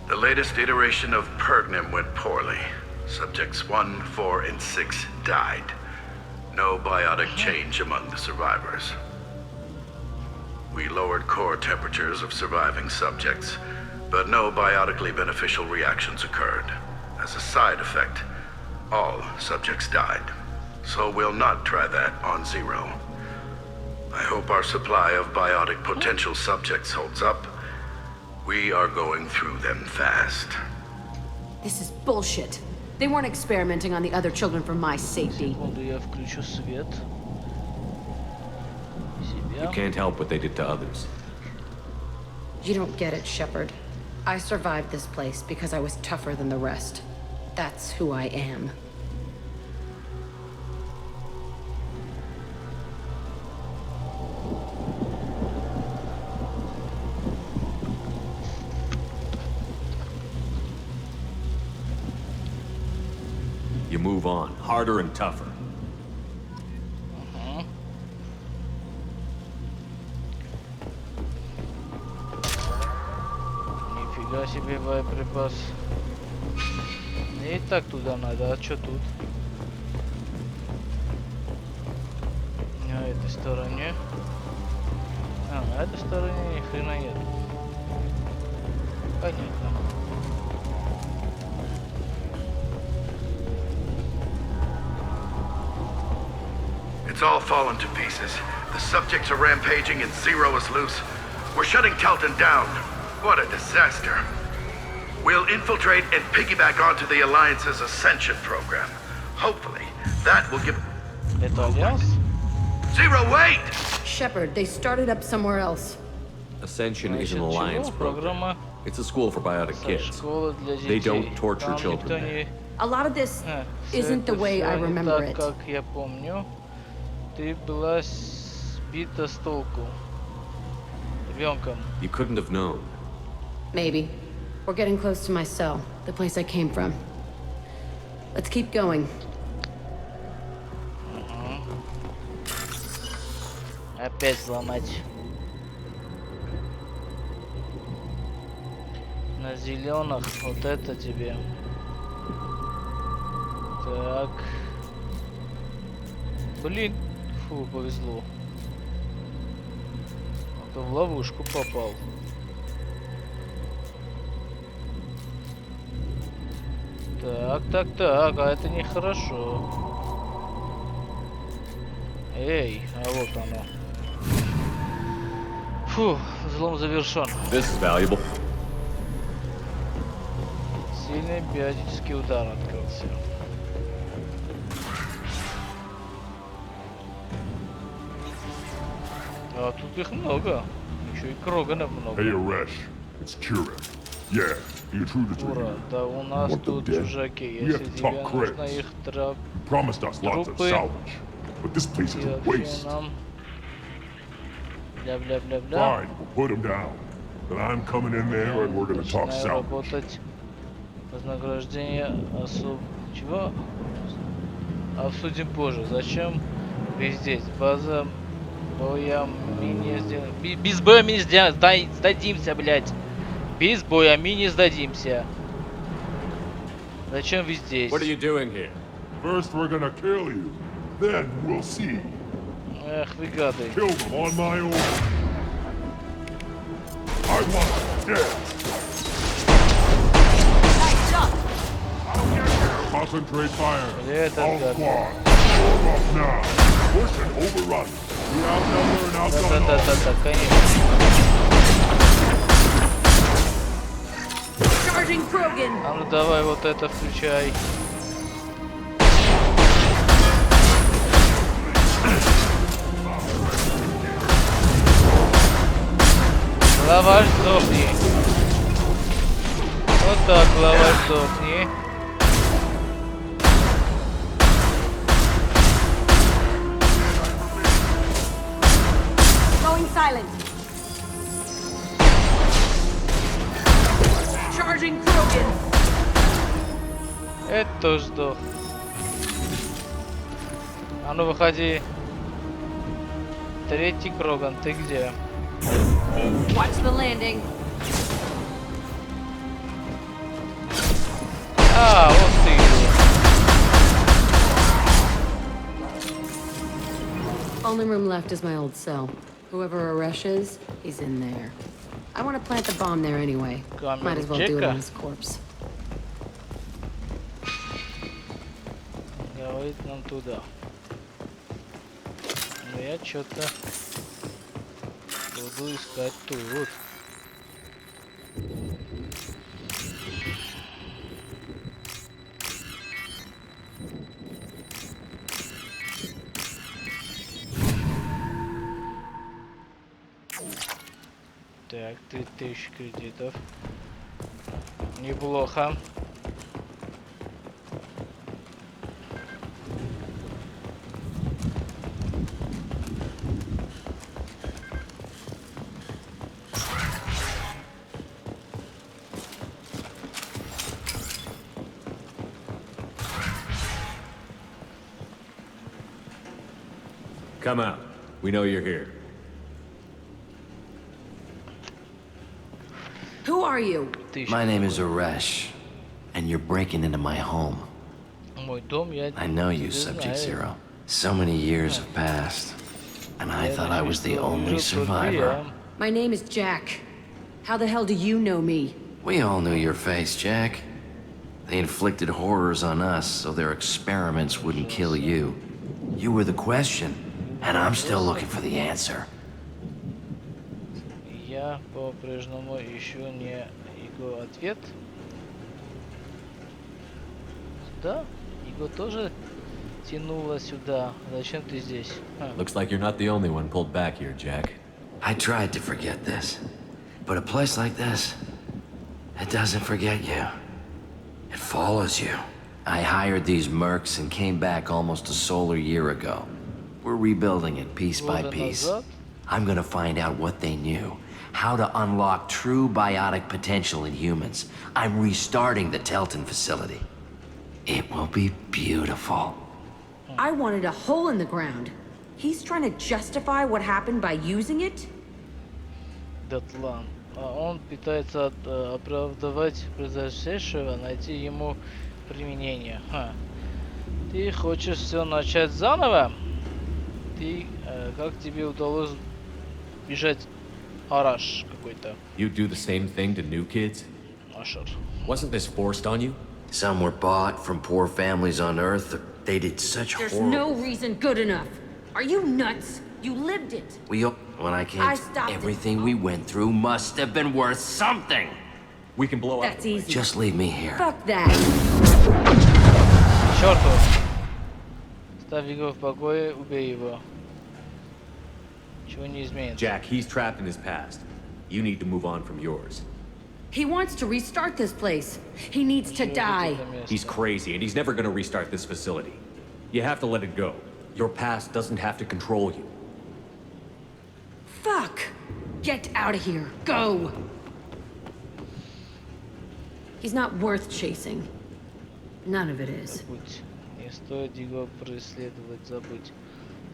The latest iteration of Pergnim went poorly. Subjects 1, 4, and 6 died. No biotic change among the survivors. We lowered core temperatures of surviving subjects, but no biotically beneficial reactions occurred. As a side effect, all subjects died. So we'll not try that on Zero. I hope our supply of biotic potential subjects holds up. We are going through them fast. This is bullshit. They weren't experimenting on the other children for my safety. Я включу свет. You can't help what they did to others. You don't get it, Shepard. I survived this place because I was tougher than the rest. That's who I am. You move on, harder and tougher. Нифига себе боеприпас. Мне и так туда надо, а что тут? На этой стороне. А, на этой стороне ни хрена нет. Понятно. It's all fallen to pieces. The subjects are rampaging and Zero is loose. We're shutting Telton down. What a disaster. We'll infiltrate and piggyback onto the Alliance's Ascension program. Hopefully, that will give... Это Альянс? Zero, wait! Shepard, they started up somewhere else. Ascension is an Alliance program. It's a school for biotic kids. They don't torture children there. A lot of this isn't the way I remember it. Как я помню, ты была сбита с толку ребенком. You couldn't have known. Maybe. We're getting close to my cell, the place I came from. Let's keep going. Опять взломать. На зеленых вот это тебе. Так. Блин, фу, повезло. А то в ловушку попал. Так, а это нехорошо. Эй, а вот оно. Фу, взлом завершен. This is valuable. Сильный биотический удар открылся. А тут их много. Еще и Кроганов много. Hey, Aresh, it's Kira. Yeah, you intruded to Ура, here. да у нас Want them тут dead? чужаки. We have Если to тебе talk нужно creds. их You promised us lots of трупы, salvage, but this place is и a вообще waste. нам... Бля-бля-бля-бля. Fine, we'll put him down. But I'm coming in there and we're gonna talk Начинаю salvage. работать. Вознаграждение особ... Чего? Обсудим позже. Зачем вы здесь? База боя мы не сдадимся. Без боя мы не сдадимся, блядь. Без боя мы не сдадимся. Зачем вы здесь? What are you doing here? First we're gonna kill you, then we'll see. Эх, вы гады. Kill them on my own. I want them dead. Nice shot. Concentrate fire. Это All гад. squad. Form up now. Push and overrun. We outnumber and outdone all. Да, конечно. Charging Krogan. А ну давай вот это включай. Главарь, сдохни. Вот так, главарь, сдохни. Going silent. Charging Krogan. Это тоже сдох. А ну выходи. Третий Кроган, ты где? Watch the landing. А, вот ты. Only room left is my old cell. Whoever Aresh is, he's in there. I want to plant the bomb there anyway. Might as well do it on his corpse. Говорит нам туда. Но я что-то буду искать тут. Так, 3000 кредитов. Неплохо. Come out. We know you're here. Who are you? My name is Aresh, and you're breaking into my home. I know you, Subject Zero. So many years have passed, and I thought I was the only survivor. My name is Jack. How the hell do you know me? We all knew your face, Jack. They inflicted horrors on us so their experiments wouldn't kill you. You were the question, and I'm still looking for the answer. Я по-прежнему ищу не его ответ. Да, его тоже тянуло сюда. Зачем ты здесь? Looks like you're not the only one pulled back here, Jack. I tried to forget this, but a place like this, it doesn't forget you. It follows you. I hired these mercs and came back almost a solar year ago. We're rebuilding it piece by piece. I'm gonna find out what they knew. How to unlock true biotic potential in humans. I'm restarting the Telton facility. It will be beautiful. I wanted a hole in the ground. He's trying to justify what happened by using it? Дотлан. Он пытается оправдывать произошедшее, найти ему применение. Ты хочешь все начать заново? Ты, как тебе удалось бежать Араш какой-то? You do the same thing to new kids? Ашер. Wasn't this forced on you? Some were bought from poor families on Earth. They did such There's horrible... no reason good enough. Are you nuts? You lived it. When I came... I stopped everything we went through must have been worth something. We can blow up. That's easy. Just leave me here. Fuck that. Чёрту. Ставь его в покое, убей его. Чего не изменится. Jack, he's trapped in his past. You need to move on from yours. He wants to restart this place. He needs to die. He's crazy, and he's never gonna restart this facility. You have to let it go. Your past doesn't have to control you. Fuck! Get out of here. Go! He's not worth chasing. None of it is. Не стоит его преследовать, забудь.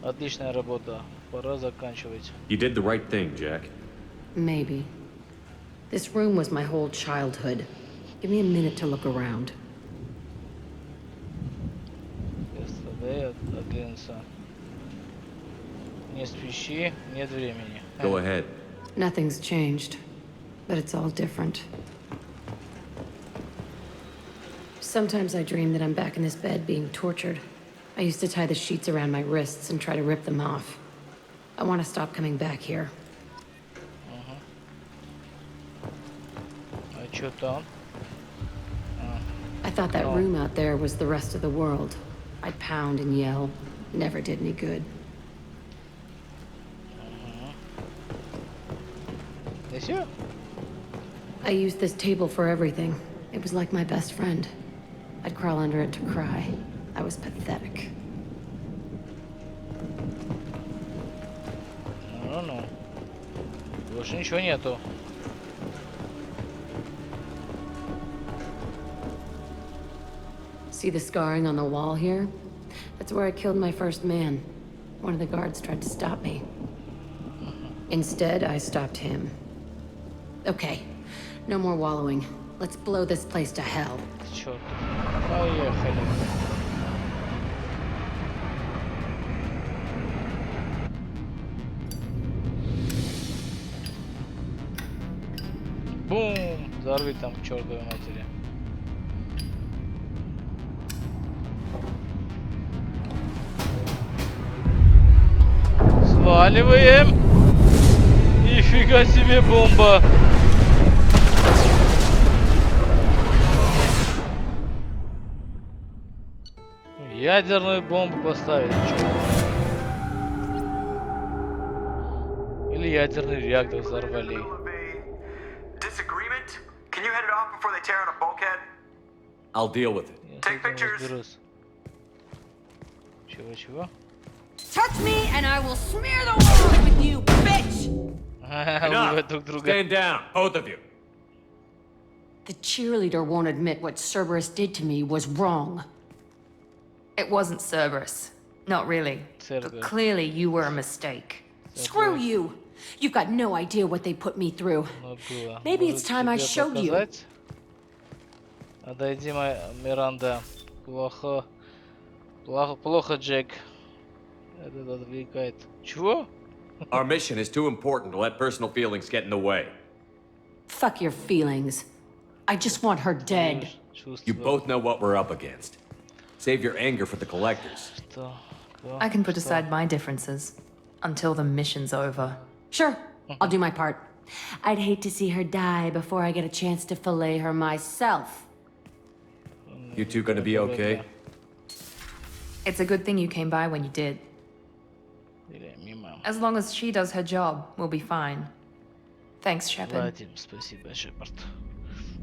Отличная работа. Пора заканчивать. You did the right thing, Jack. Maybe. This room was my whole childhood. Give me a minute to look around. Оглянуться. Не спеши, нет времени. Go ahead. Nothing's changed, but it's all different. Sometimes I dream that I'm back in this bed being tortured. I used to tie the sheets around my wrists and try to rip them off. I want to stop coming back here. А чё там? I thought that room out there was the rest of the world. I'd pound and yell. Never did any good. I used this table for everything. It was like my best friend. I'd crawl under it to cry. I was pathetic. Ну. Больше ничего нету. See the scarring on the wall here? That's where I killed my first man. One of the guards tried to stop me. Instead, I stopped him. Okay, no more wallowing. Let's blow this place to hell. Чёрт. Поехали. Бум! Взорви там к чертовой матери. Сваливаем! Нифига себе бомба! Ядерную бомбу поставили. Или ядерный реактор взорвали. Disagreement? Can you head it off before they tear out a bulkhead? I'll deal with it. Take pictures. Чего? Touch me and I will smear the world with you, bitch! Enough. Stand down, both of you. The cheerleader won't admit what Cerberus did to me was wrong. It wasn't Cerberus. Not really. But clearly you were a mistake. Screw you! You've got no idea what they put me through. Maybe it's time I showed you. Отойди, Миранда. Плохо, Джек. Это отвлекает. Чего? Our mission is too important to let personal feelings get in the way. Fuck your feelings. I just want her dead. You both know what we're up against. Save your anger for the collectors. I can put aside my differences until the mission's over. Sure, I'll do my part. I'd hate to see her die before I get a chance to fillet her myself. You two gonna be okay? It's a good thing you came by when you did. As long as she does her job, we'll be fine. Thanks, Shepard. Спасибо, Шепард.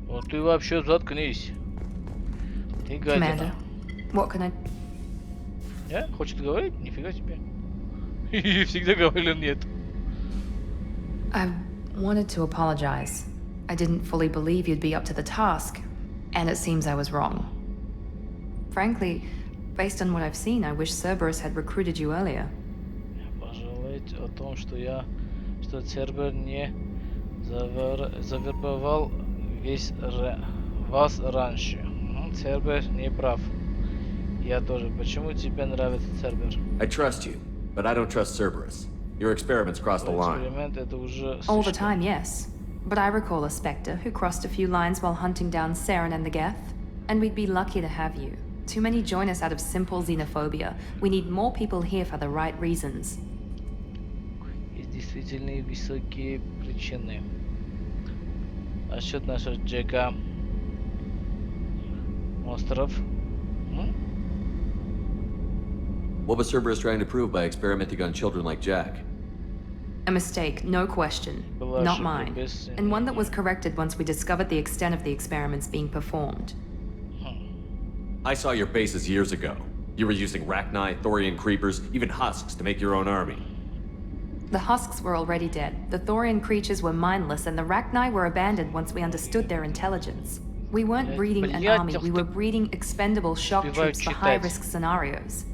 Вот ты вообще заткнись. Ты гадина. Commander, what can I... Хочет говорить? Нифига себе. И всегда говорил нет. I wanted to apologize. I didn't fully believe you'd be up to the task, and it seems I was wrong. Frankly, based on what I've seen, I wish Cerberus had recruited you earlier. Пожалеть о том, что Цербер не завербовал вас раньше. Цербер не прав. Я тоже. Почему тебе нравится Цербер? I trust you, but I don't trust Cerberus. Your experiments crossed the line. All the time, yes. But I recall a Spectre who crossed a few lines while hunting down Saren and the Geth. And we'd be lucky to have you. Too many join us out of simple xenophobia. We need more people here for the right reasons. Есть действительно высокие причины. Насчет нашего Джека. Монстров. What was Cerberus trying to prove by experimenting on children like Jack? A mistake, no question. Not mine. And one that was corrected once we discovered the extent of the experiments being performed. I saw your bases years ago. You were using Rachni, Thorian creepers, even husks to make your own army. The husks were already dead. The Thorian creatures were mindless, and the Rachni were abandoned once we understood their intelligence. We weren't breeding an army, we were breeding expendable shock troops for high-risk scenarios.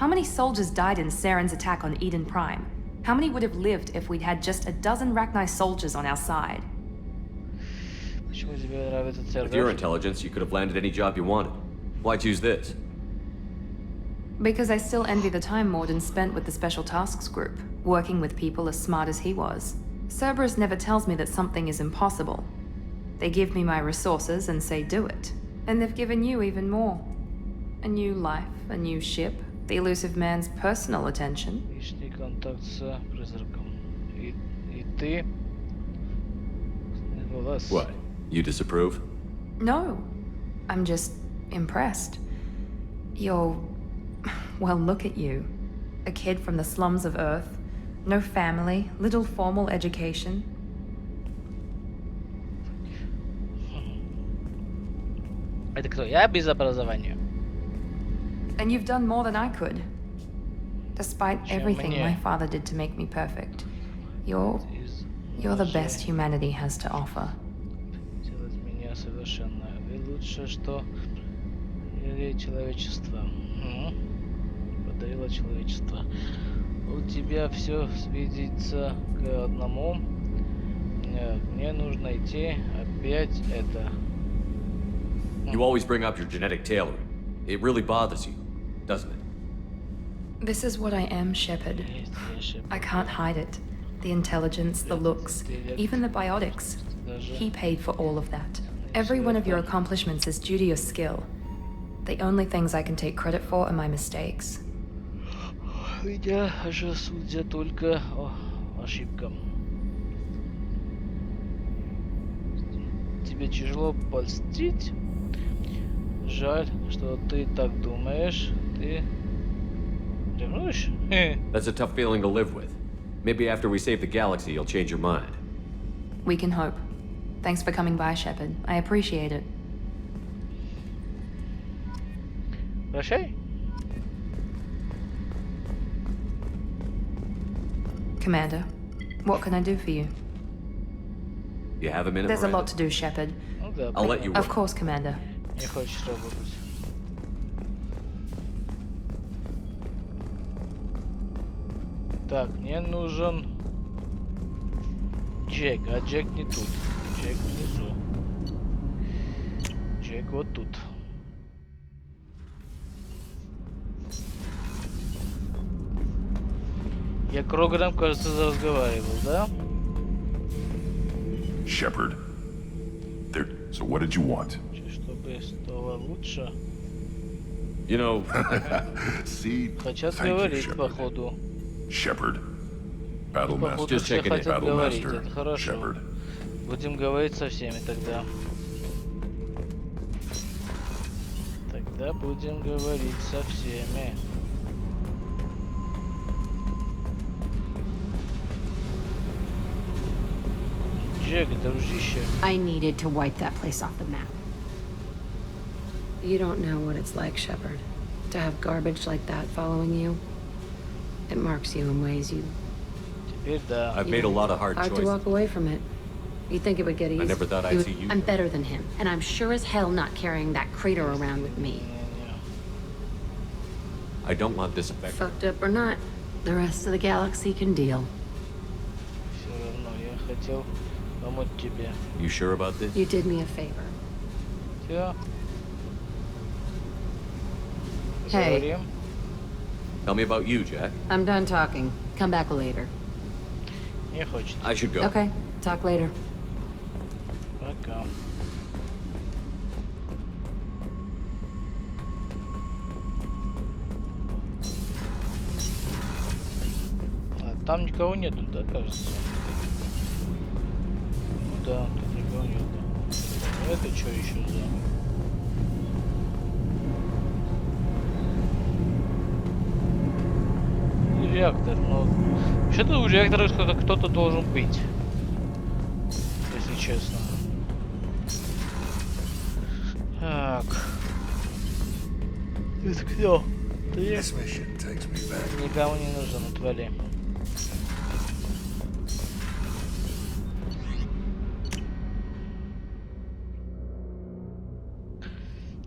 How many soldiers died in Saren's attack on Eden Prime? How many would have lived if we'd had just a dozen Rachni soldiers on our side? Почему тебе нравится With your intelligence, you could have landed any job you wanted. Why choose this? Because I still envy the time Morden spent with the Special Tasks Group, working with people as smart as he was. Cerberus never tells me that something is impossible. They give me my resources and say do it. And they've given you even more. A new life, a new ship, the elusive man's personal attention. Личный контакт с призраком. И ты... What? You disapprove? No. I'm just impressed. You're... Well, look at you. A kid from the slums of Earth. No family, little formal education. Это кто? Я без образования. And you've done more than I could. Despite everything my father did to make me perfect. You're the best humanity has to offer. Делать меня совершенной. Вы лучше, что подарили человечество. Подарила человечество. У тебя все сведется к одному. Нет, мне нужно идти опять это. You always bring up your genetic tailoring. It really bothers you, doesn't it? This is what I am, Shepard. I can't hide it. The intelligence, the looks, even the biotics. He paid for all of that. Every one of your accomplishments is due to your skill. The only things I can take credit for are my mistakes. Меня же судят только ошибкам. Тебе тяжело польстить? Жаль, что ты так думаешь. Ты ревнуешь? That's a tough feeling to live with. Maybe after we save the galaxy, you'll change your mind. We can hope. Thanks for coming by, Shepard. I appreciate it. Прощай. Commander, what can I do for you? You have a minute, There's a Miranda? lot to do, Shepard. I'll let you Of work. course, Commander. Не хочешь работать. Так, мне нужен Джек, а Джек не тут. Джек внизу. Джек вот тут. Я Крогером, кажется, разговаривал, да? Shepard. There. So what did you want? Чтобы стало лучше. You know... See? Хотят Thank you, говорить, Shepard. походу. Shepard. Battle Master. Походу, все хотят Battle говорить, Master. это хорошо. Shepard. Будем говорить со всеми тогда. Тогда будем говорить со всеми. Джек, дружище. I needed to wipe that place off the map. You don't know what it's like, Shepard. To have garbage like that following you. It marks you in ways you... Теперь да. I've made a lot of hard Hard to choices. walk away from it. You'd think it would get easy. I never thought I'd see you. I'm better than him, and I'm sure as hell not carrying that crater around with me. I don't want this effect. Fucked up or not, the rest of the galaxy can deal. Все равно я хотел помочь тебе. You sure about this? You did me a favor. Все. Hey. Поговорим. Tell me about you, Jack. I'm done talking. Come back later. Не хочет. I should go. Okay, talk later. Пока. А, там никого нету, да, кажется? Ну да, тут никого нету. Это что еще за... Реактор, но... Вообще-то у реактора кто-то должен быть. Если честно. Так. Это кто? Ты? Никому не нужен, отвали.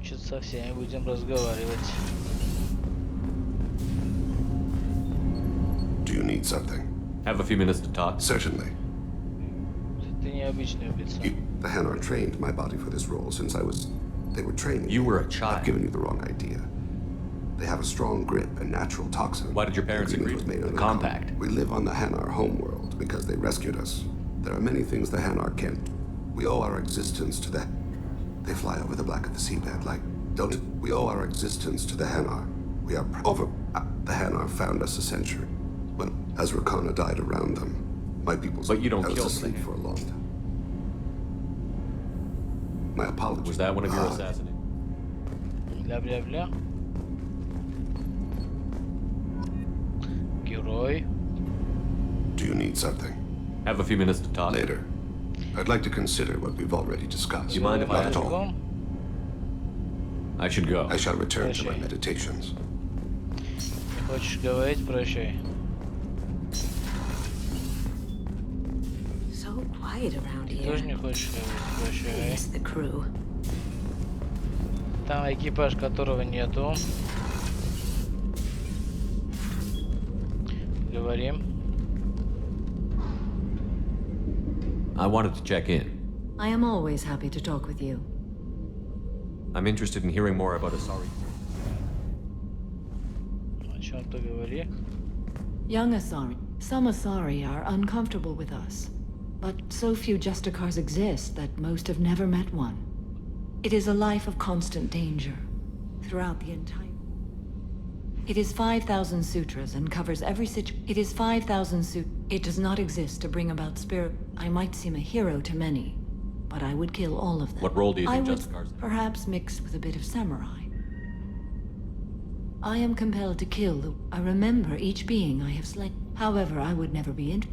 Что-то со всеми будем разговаривать. need something? Have a few minutes to talk? Certainly. Ты необычный убийца. The Hanar trained my body for this role since they were training. You were a child. I've given you the wrong idea. They have a strong grip and natural toxin. Why did your parents agree to the compact? We live on the Hanar homeworld because they rescued us. There are many things the Hanar can't do. We owe our existence to the... They fly over the black of the seabed like... We owe our existence to the Hanar. We are over... the Hanar found us a century. Well, as Rakana died around them, my people... But you don't I was kill asleep them. for a long time. My apologies. Was that one of your assassinations? Бля-бля-бля. Герой. Do you need something? Have a few minutes to talk? Later. I'd like to consider what we've already discussed. Do you mind if I... Not at all. I should go. I shall return to my meditations. Не хочешь говорить, прощай. So quiet around Ты here. тоже не хочешь говорить, прощай. Miss the crew. Там экипаж, которого нету. Говорим. I wanted to check in. I am always happy to talk with you. I'm interested in hearing more about Asari. О чем-то говори. Young Asari. Some Asari are uncomfortable with us. But so few Justicars exist that most have never met one. It is a life of constant danger throughout the entire... It is 5,000 sutras and covers every It is 5,000 It does not exist to bring about spirit. I might seem a hero to many, but I would kill all of them. What role do you think I would, Justicars have? perhaps mixed with a bit of samurai. I am compelled to kill. I remember each being I have slain. However, I would never be in.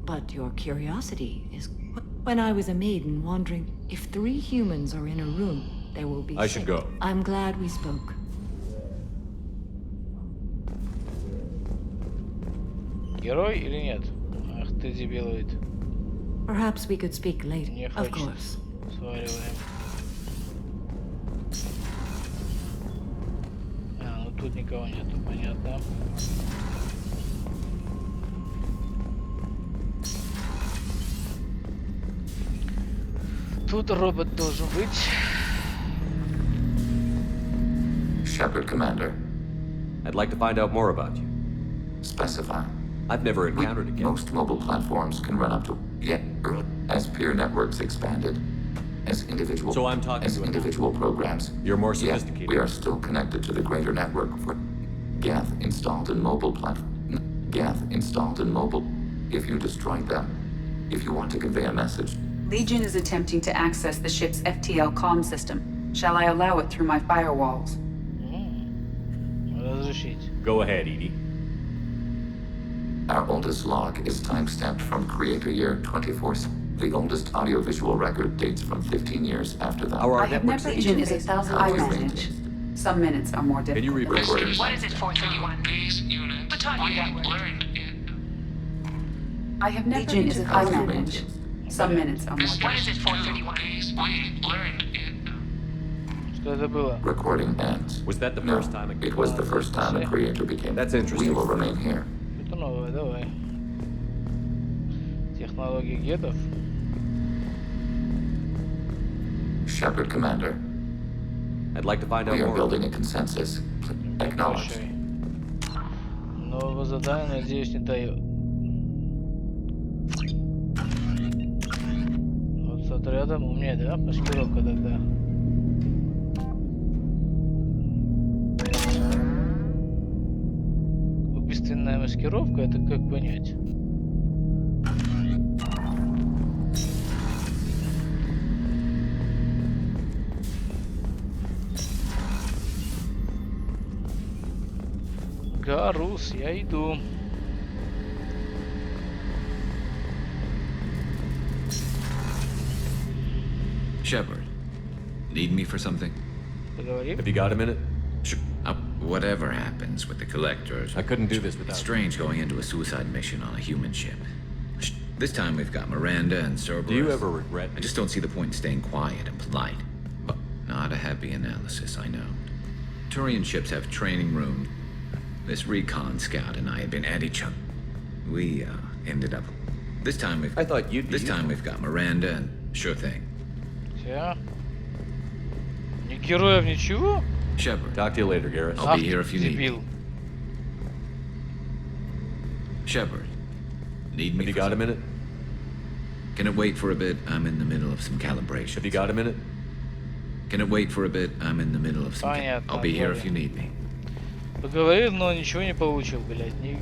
But your curiosity is... When I was a maiden wandering, if 3 humans are in a room, there will be... I should go. I'm glad we spoke. Герой или нет? Ах ты дебилоид. Perhaps we could speak later. Не Of хочется. course. Сваливаем. А, ну тут никого нету, понятно. Тут робот должен быть. Shepard, Commander. I'd like to find out more about you. Specify. I've never encountered a game. Most mobile platforms can run up to as peer networks expanded, as individual So I'm talking as to an individual programs. You're more Yet, sophisticated. we are still connected to the greater network for Gath installed in mobile platform. Gath installed in mobile. If you destroyed them, if you want to convey a message. Legion is attempting to access the ship's FTL comm system. Shall I allow it through my firewalls? Разрешить. Go ahead, Edie. Our oldest log is time-stamped from Creator Year 24. The oldest audiovisual record dates from 15 years after that. I have never Legion is 1,000 I manage. Some minutes are more difficult. Can you repeat? What is it, 431? What time you got learned? I have never Legion is 1,000 manage. Some minutes are more What is difficult. it, 431? Что это было? Recording ends. Was that the No, first time? it was the first time a creator became. That's We interesting. will remain here. Что-то новое, давай. Технологии гедов. Shepard, Commander. I'd like to find out We are more. building a consensus. Acknowledged. Прощай. Нового задания, надеюсь, не дает. Вот с отрядом умнее, да? Маскировка тогда. Убийственная маскировка, это как понять? Гарус, я иду. Shepard, need me for something? Поговорим? Have you got a minute? Sure. Whatever happens with the collectors. I couldn't do this without. It's strange going into a suicide mission on a human ship. This time we've got Miranda and Cerberus. Do you ever regret? I just don't see the point in staying quiet and polite. But not a happy analysis, I know. Turian ships have training rooms. This recon scout and I have been at each other. We ended up. This time we've. I thought you'd be. This time we've got Miranda and sure thing. Все. Ни героев, ничего? Shepard. Talk to you later, Garrus. I'll be here if you need Дебил. me. Shepard. Need me? Have you got a minute? Can it wait for a bit? I'm in the middle of some calibration. Have you got a minute? Can it wait for a bit? I'm in the middle of some. Понятно. I'll be here if you need me. Поговорил, но ничего не получил, блядь. Ни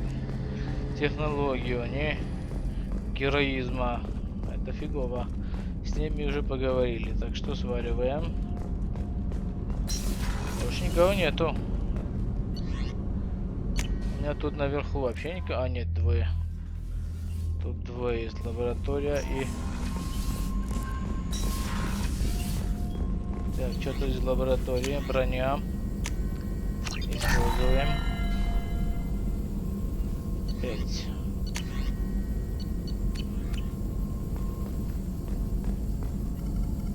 технологию, ни героизма. Это фигово. С ними уже поговорили, так что сваливаем. Больше никого нету. У меня тут наверху вообще никого... А, нет, двое. Тут двое есть. Лаборатория и... Так, что-то из лаборатории. Броня. Используем. 5.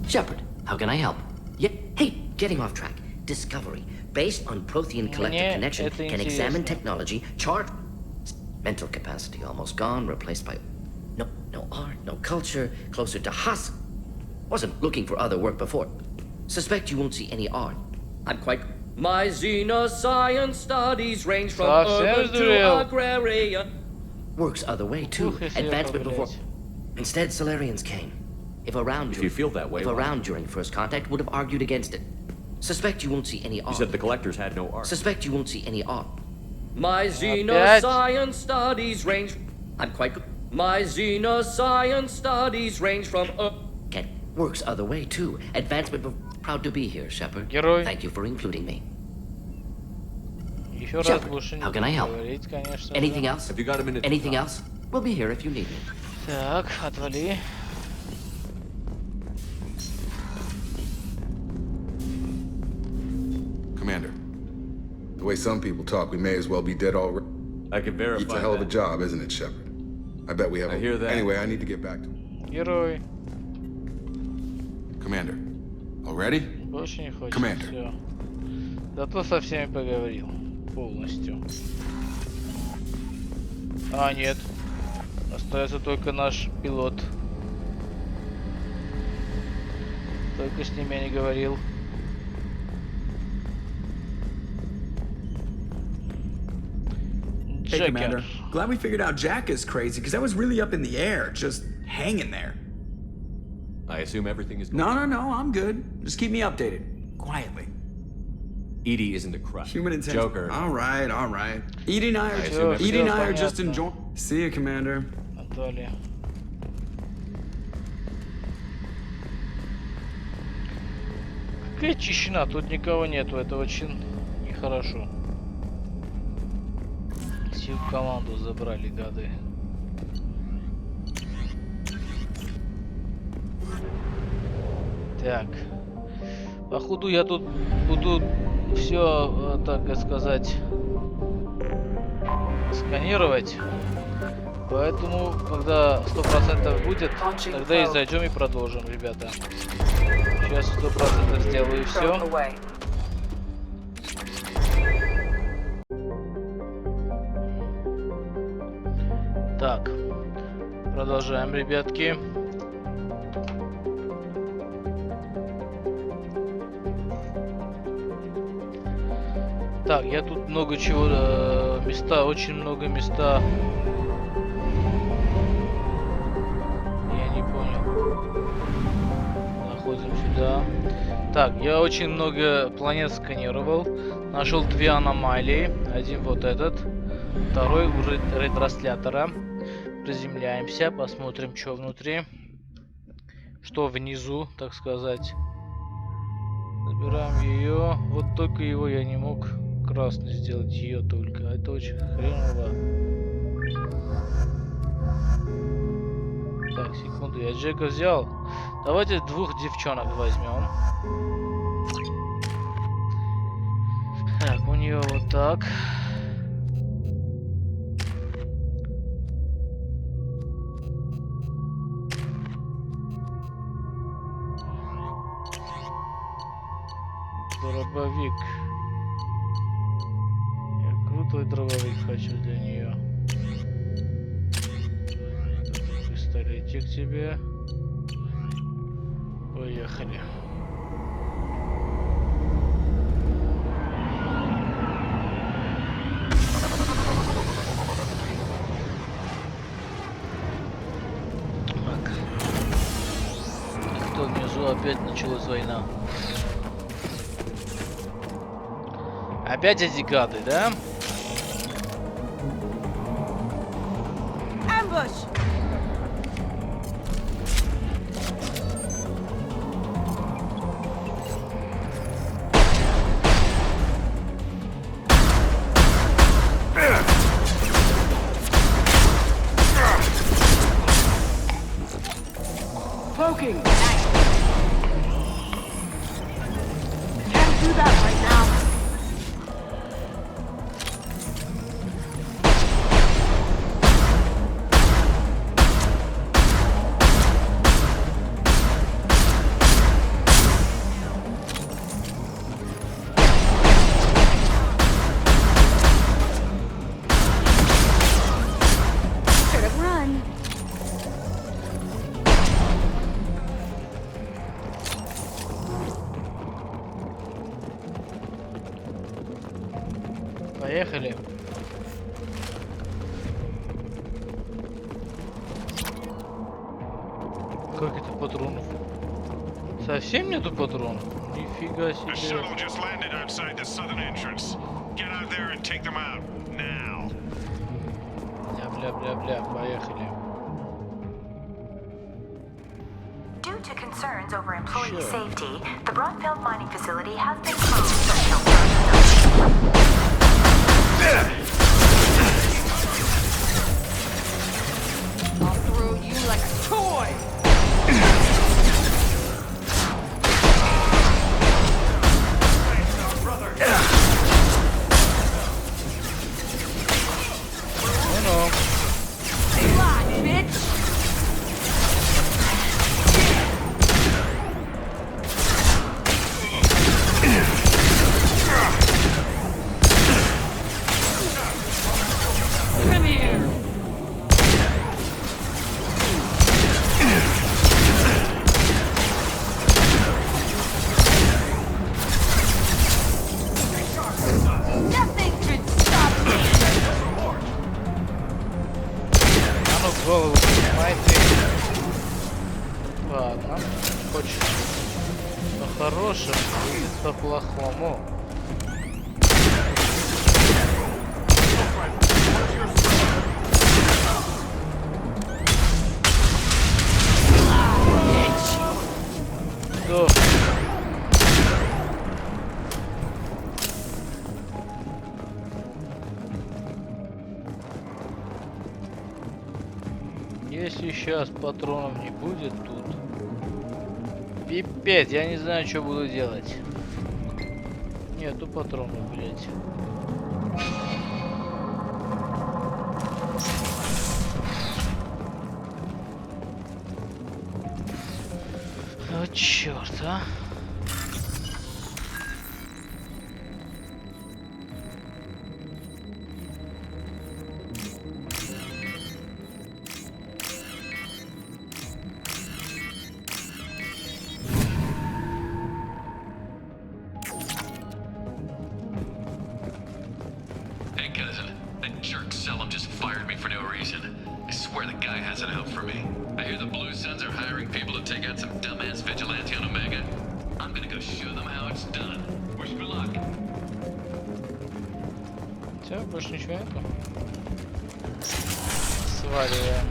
Shepard, how can I help? Yeah, hey, getting off track. Discovery, based on Prothean collective connection, can examine technology, chart mental capacity almost gone, replaced by no art, no culture, closer to husk. Wasn't looking for other work before. Suspect you won't see any art. I'm quite. My xenoscience studies range from urban to agrarian. Works other way too. Advancement before. Instead, Solarians came. If you feel that way, if around during first contact, would have argued against it. Suspect you won't see any art. You said the collectors had no art. Suspect you won't see any art. My xenoscience studies range. I'm quite good. My xenoscience studies range from. Works other way too. Advancement. Proud to be here, Shepard. Герой. Thank you for including me. Еще раз больше не how can I help? говорить, конечно. Anything else? Have you got a minute? Anything else? We'll be here if you need me. Так, отвали. Commander, the way some people talk, we may as well be dead already. I can verify. It's a hell of a job, isn't it, Shepard? I bet we have. I hear that. Anyway, I need to get back to him. Герой. Commander, all ready? Больше не хочет. Commander. Все. Зато со всеми поговорил. Полностью. А, нет. Остается только наш пилот. Только с ними я не говорил. Hey, Commander. Glad we figured out Jack is crazy, because that was really up in the air, just hanging there. I assume everything is. No, I'm good. Just keep me updated. Quietly. Edie isn't a crush. Human intent. Joker. All right. Edie and I are just enjoying. See you, Commander. Анатолий. Какая тишина, тут никого нету, это очень нехорошо. Всю команду забрали, гады. Так. Походу я тут буду все, так сказать, сканировать. Поэтому, когда 100% будет, тогда и зайдем и продолжим, ребята. Сейчас 100% сделаю все. Так, продолжаем, ребятки. Так, я тут много чего, места, очень много места. Я не понял. Находим сюда. Так, я очень много планет сканировал. Нашел 2 аномалии. Один вот этот. Второй у ретранслятора. Приземляемся, посмотрим, что внутри. Что внизу, так сказать. Забираем ее. Вот только его я не мог красный сделать, ее только. Это очень хреново. Так, секунду, я Джека взял. Давайте 2 девчонок возьмем. Так, у нее вот так. Дробовик. Я крутой дробовик хочу для нее. Пистолетик тебе. Поехали. Так. Кто внизу? Опять началась война. Опять эти гады, да? Ambush! Cloaking! Can't do that right now. Should have run. Поехали. Как это патронов? Совсем нету патронов? Нифига The себе. shuttle just landed outside the southern entrance. Get out there and take them out now. Бля-бля-бля-бля, поехали. Due to concerns over employee safety, the Broadfield mining facility has been closed until further notice. I'll throw you like a toy! Ну ну. Say lie, bitch! Come here! Nothing could stop me! А ну в голову поднимай ты. Ладно. Хочешь по-хорошему, будет по-плохому. Что? Если сейчас патронов не будет тут, пипец, я не знаю, что буду делать. Нету патронов, блять. О, черт, а. Hey, cousin. That jerk Selim just fired me for no reason. I swear the guy has it out for me. I hear the Blue Suns are hiring people to take out some dumbass vigilante on Omega. I'm gonna go show them how it's done. Wish me luck. Все, больше ничего нету. Сваливаем.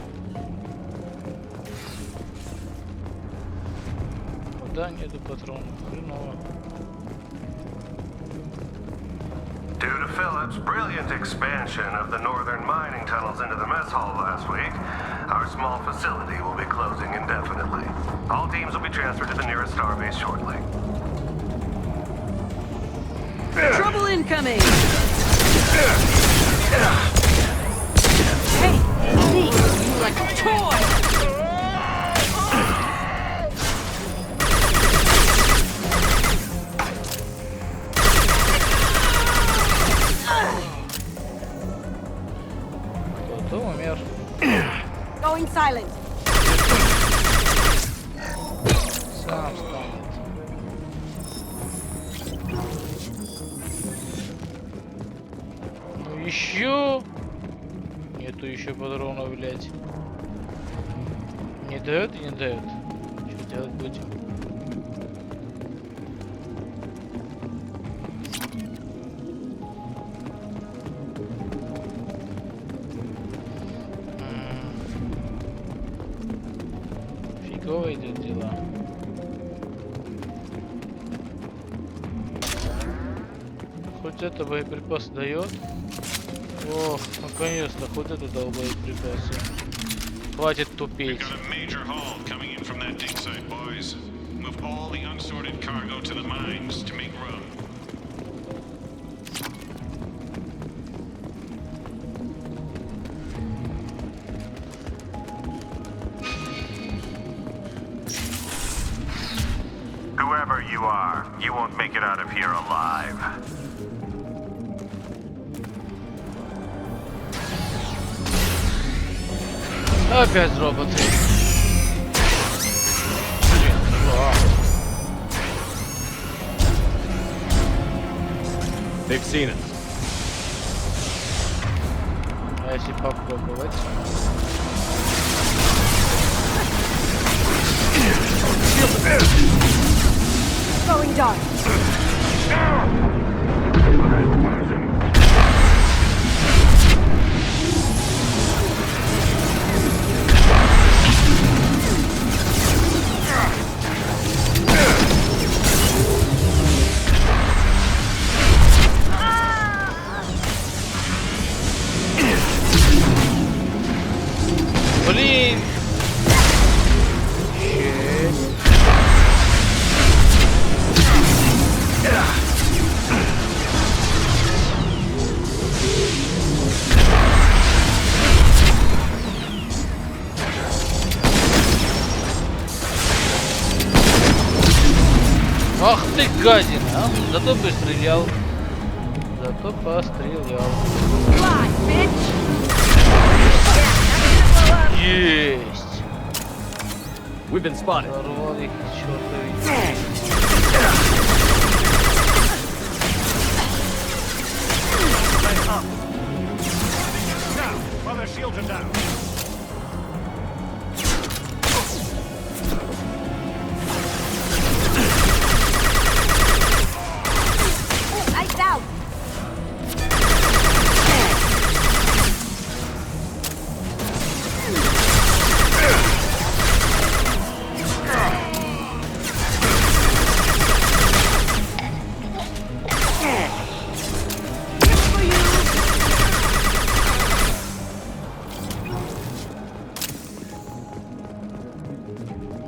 Куда нету патронов? Хреново. Due to Phillips' brilliant expansion of the northern mining tunnels into the mess hall last week, our small facility will be closing indefinitely. All teams will be transferred to the nearest starbase shortly. Trouble incoming! Hey, me! You like a toy! Кто-то умер. Going silent. Сам станет. Ну еще. Нету еще патронов, блядь. Не дает и не дает. Что делать будем? Фигово идет дела. Хоть это боеприпасы дает. Ох, наконец-то, хоть это дал боеприпасы. Хватит тупеть. Whoever you are, you won't make it out of here alive. Опять роботы. Блин, вау. They've seen us. А если попробовать? Going dark. Блин! Ах ты гадина, а? Зато пострелял. Зато пострелял. Есть. We've been spotted. Взорвал их, чёртовы. Now, while their shields are down. Lights out.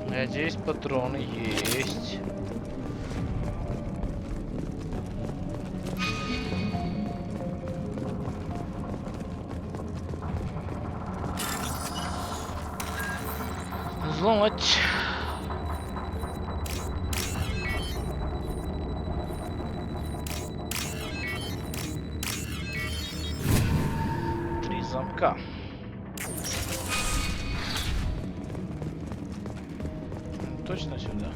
Надеюсь, патроны есть. Взломать. Три замка. Точно сюда.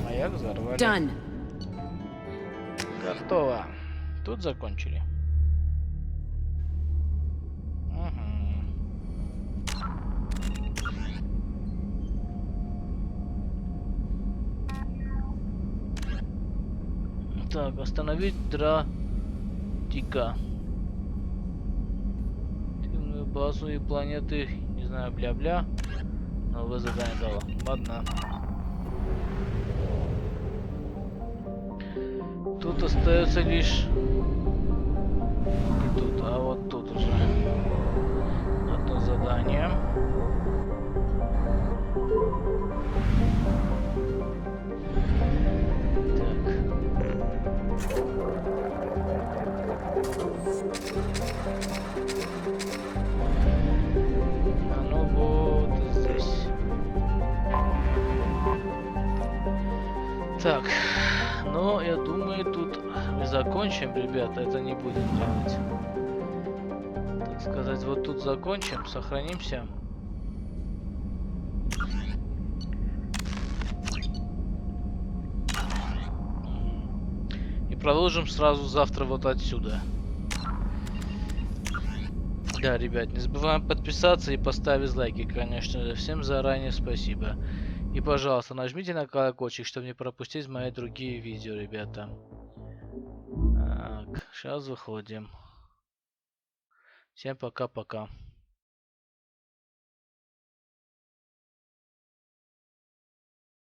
Маяк взорвали. Done. Готово. Тут закончили. Так, остановить Дратика. Активную базу и планеты, не знаю, бля-бля. Новое задание дало. Ладно. Тут остается лишь... Не тут, а вот тут уже. Одно задание. Так. закончим, ребята, это не будем делать. Так сказать, вот тут закончим, сохранимся. И продолжим сразу завтра вот отсюда. Да, ребят, не забываем подписаться и поставить лайки, конечно же. Всем заранее спасибо. И, пожалуйста, нажмите на колокольчик, чтобы не пропустить мои другие видео, ребята. Так, сейчас выходим. Всем пока-пока.